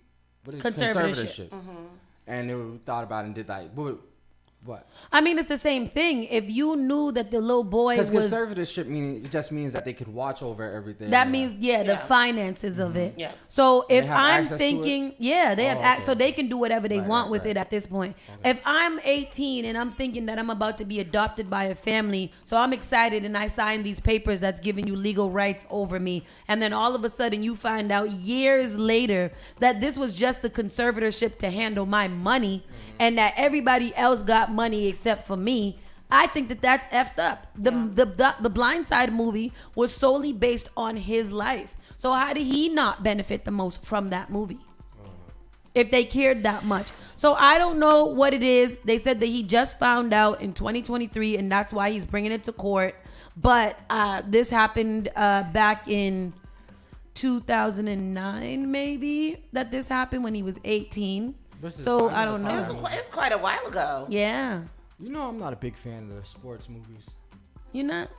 conservatorship. And they thought about it and did like what? I mean, it's the same thing. If you knew that the little boy was... Because conservatorship just means that they could watch over everything. That means, the finances of it. Yeah. So if I'm thinking... Yeah, they have access, so they can do whatever they want with it at this point. Okay. If I'm 18 and I'm thinking that I'm about to be adopted by a family, so I'm excited and I sign these papers that's giving you legal rights over me, and then all of a sudden you find out years later that this was just a conservatorship to handle my money, and that everybody else got money except for me, I think that that's effed up. The Blind Side movie was solely based on his life. So how did he not benefit the most from that movie? If they cared that much. So I don't know what it is. They said that he just found out in 2023, and that's why he's bringing it to court. But this happened back in 2009, maybe, that this happened when he was 18. So I don't know. It's quite a while ago. Yeah. I'm not a big fan of the sports movies. You're not?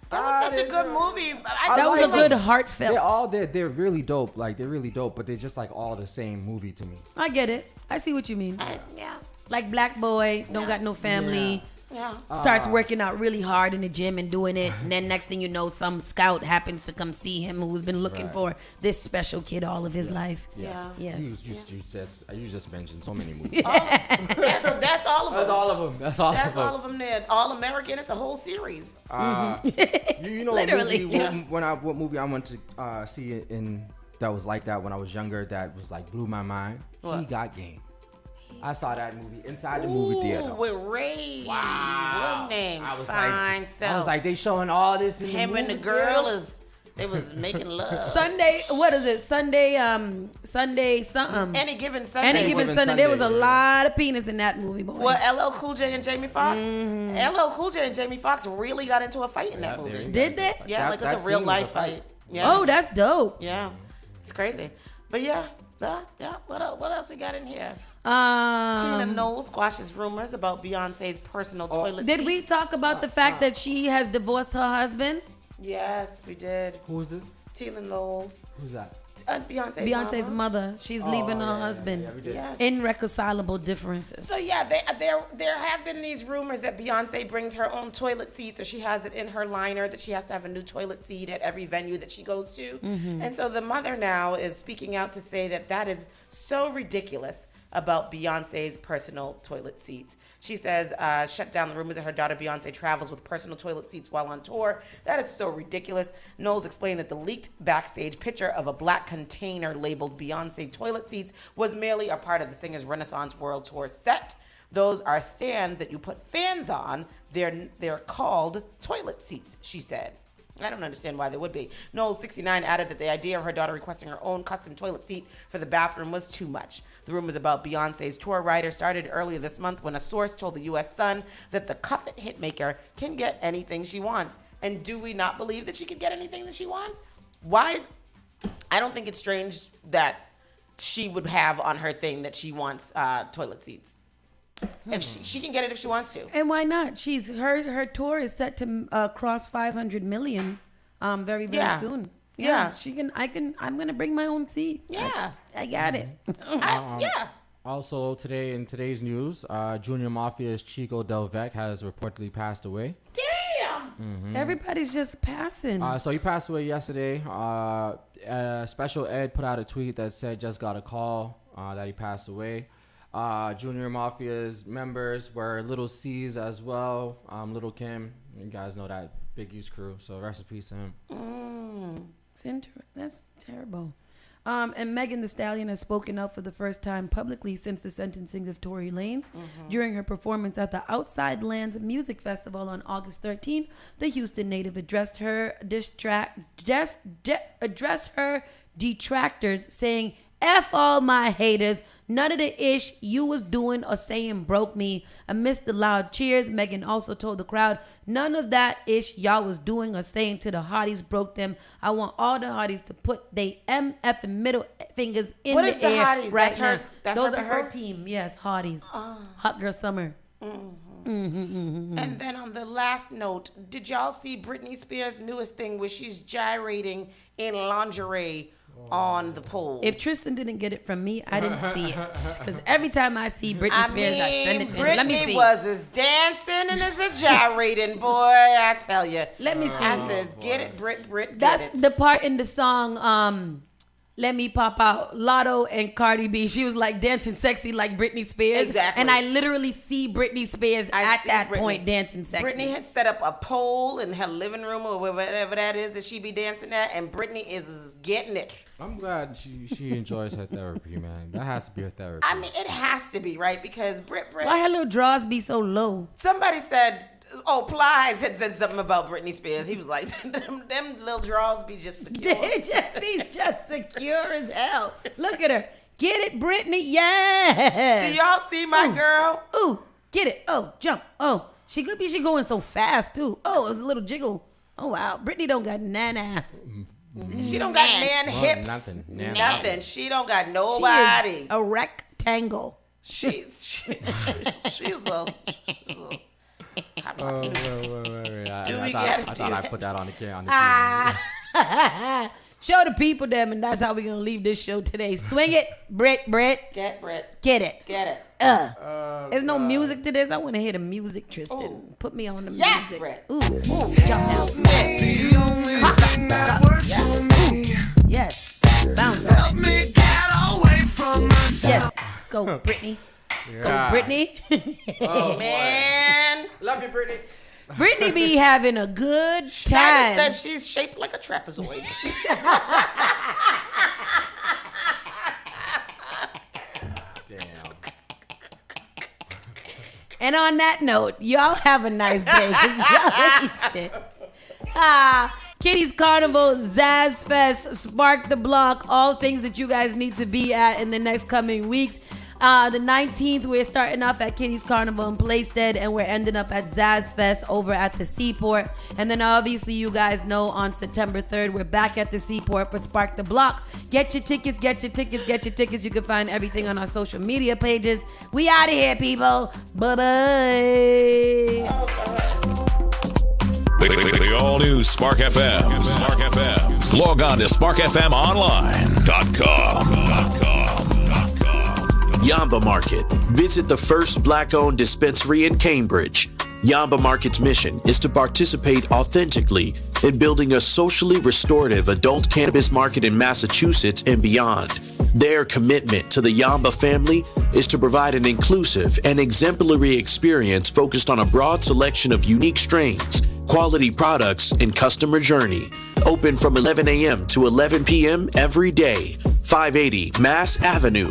That was such a good movie. That was a good heartfelt. They're really dope. Like, they're really dope, but they're just like all the same movie to me. I get it. I see what you mean. Yeah. Like black boy, don't got no family. Yeah. Starts working out really hard in the gym and doing it, and then next thing you know, some scout happens to come see him who's been looking for this special kid all of his life. Yes. Yes. You just mentioned so many movies. That's all of them. That's all of them. That's all of them. There, All American. It's a whole series. Literally. What movie I went to see in that was like that when I was younger, that was like blew my mind. What? He Got Game. I saw that movie inside the movie theater. With Ray. Wow. What name? I was like, they showing all this in him the movie, and the girl they was making love. Sunday, what is it? Sunday something. Any Given Sunday. There was a lot of penis in that movie, boy. Well, LL Cool J and Jamie Foxx. LL Cool J and Jamie Foxx really got into a fight in that movie. Did they? Yeah, like it's a real life fight. Yeah. Oh, that's dope. Yeah, it's crazy. But yeah. What else we got in here? Tina Knowles squashes rumors about Beyonce's personal toilet Did seats. we talk about the fact that she has divorced her husband? Yes, we did. Who is this? Tina Knowles. Who's that? Beyonce's mother. She's leaving her husband. Yes. Irreconcilable differences. So yeah, there have been these rumors that Beyonce brings her own toilet seats, or she has it in her liner that she has to have a new toilet seat at every venue that she goes to. Mhm. And so the mother now is speaking out to say that is so ridiculous about Beyonce's personal toilet seats. She says, shut down the rumors that her daughter Beyonce travels with personal toilet seats while on tour. That is so ridiculous. Knowles explained that the leaked backstage picture of a black container labeled Beyonce toilet seats was merely a part of the singer's Renaissance World Tour set. Those are stands that you put fans on. They're called toilet seats, she said. I don't understand why they would be. Knowles, 69, added that the idea of her daughter requesting her own custom toilet seat for the bathroom was too much. The rumors about Beyonce's tour rider started earlier this month when a source told the U.S. Sun that the Cuff It hitmaker can get anything she wants. And do we not believe that she can get anything that she wants? I don't think it's strange that she would have on her thing that she wants toilet seats. If she can get it if she wants to. And why not? Her tour is set to cross 500 million very soon. Yeah. I'm gonna bring my own seat. Yeah. I got it. Also today in today's news, Junior Mafia's Chico Del Vec has reportedly passed away. Damn. Everybody's just passing. So he passed away yesterday. Special Ed put out a tweet that said just got a call that he passed away. Junior Mafia's members were Little C's as well. Little Kim, you guys know that Big U's crew. So rest in peace to him. That's terrible. And Megan Thee Stallion has spoken out for the first time publicly since the sentencing of Tory Lanez. During her performance at the Outside Lands Music Festival on August 13th, the Houston native addressed her detractors, saying, "F all my haters. None of the ish you was doing or saying broke me." Amidst the loud cheers, Megan also told the crowd, "None of that ish y'all was doing or saying to the hotties broke them. I want all the hotties to put they MF and middle fingers in What the is the air hotties? right That's now." that's Those her are her people? team. Yes, hotties. Hot Girl Summer. And then on the last note, did y'all see Britney Spears' newest thing where she's gyrating in lingerie on the pole? If Tristan didn't get it from me, I didn't see it. Because every time I see Britney Spears, I send it to him. Let me see. Britney was as dancing and as a gyrating, boy, I tell you. Let me see. I says, get it, Brit, get That's it. the part in the song, Let Me Pop Out, Lotto and Cardi B. She was like dancing sexy like Britney Spears. Exactly. And I literally see Britney Spears at that point dancing sexy. Britney has set up a pole in her living room or whatever that is that she be dancing at, and Britney is getting it. I'm glad she enjoys her therapy, man. That has to be her therapy. I mean, it has to be, right? Because Brit. Why her little draws be so low? Somebody said, Plies had said something about Britney Spears. He was like, them little draws be just secure. They just be just secure as hell. Look at her. Get it, Britney. Yes. Do y'all see my girl? Ooh, get it. Oh, jump. Oh, she going so fast too. Oh, it's a little jiggle. Oh wow, Britney don't got nan ass. She don't got nan hips. Nothing. She don't got nobody. She is a rectangle. She's a. I thought I put that on the camera. Show the people them, and that's how we're gonna leave this show today. Swing it, Brit. Get Brit. Get it. Get it. There's no music to this. I want to hear the music, Tristan. Ooh. Put me on the Yes, music. Brit. Ooh, jump out. Yes. Bounce. Help me get away from myself. Yes. Go, Britney. Go, Britney. Oh, man. Love you, Britney. Britney be having a good time. Said she's shaped like a trapezoid. Damn. And on that note, y'all have a nice day. 'Cause y'all ain't shit. Kitty's Carnival, Zaz Fest, Spark the Block, all things that you guys need to be at in the next coming weeks. The 19th, we're starting off at Kitty's Carnival in Playstead, and we're ending up at Zaz Fest over at the Seaport. And then obviously you guys know on September 3rd, we're back at the Seaport for Spark the Block. Get your tickets, get your tickets, get your tickets. You can find everything on our social media pages. We out of here, people. Bye-bye. The all-new Spark FM. Log on to Spark FM online. Yamba Market. Visit the first black-owned dispensary in Cambridge. Yamba Market's mission is to participate authentically in building a socially restorative adult cannabis market in Massachusetts and beyond. Their commitment to the Yamba family is to provide an inclusive and exemplary experience focused on a broad selection of unique strains, quality products, and customer journey. Open from 11 a.m. to 11 p.m. every day. 580 Mass Avenue,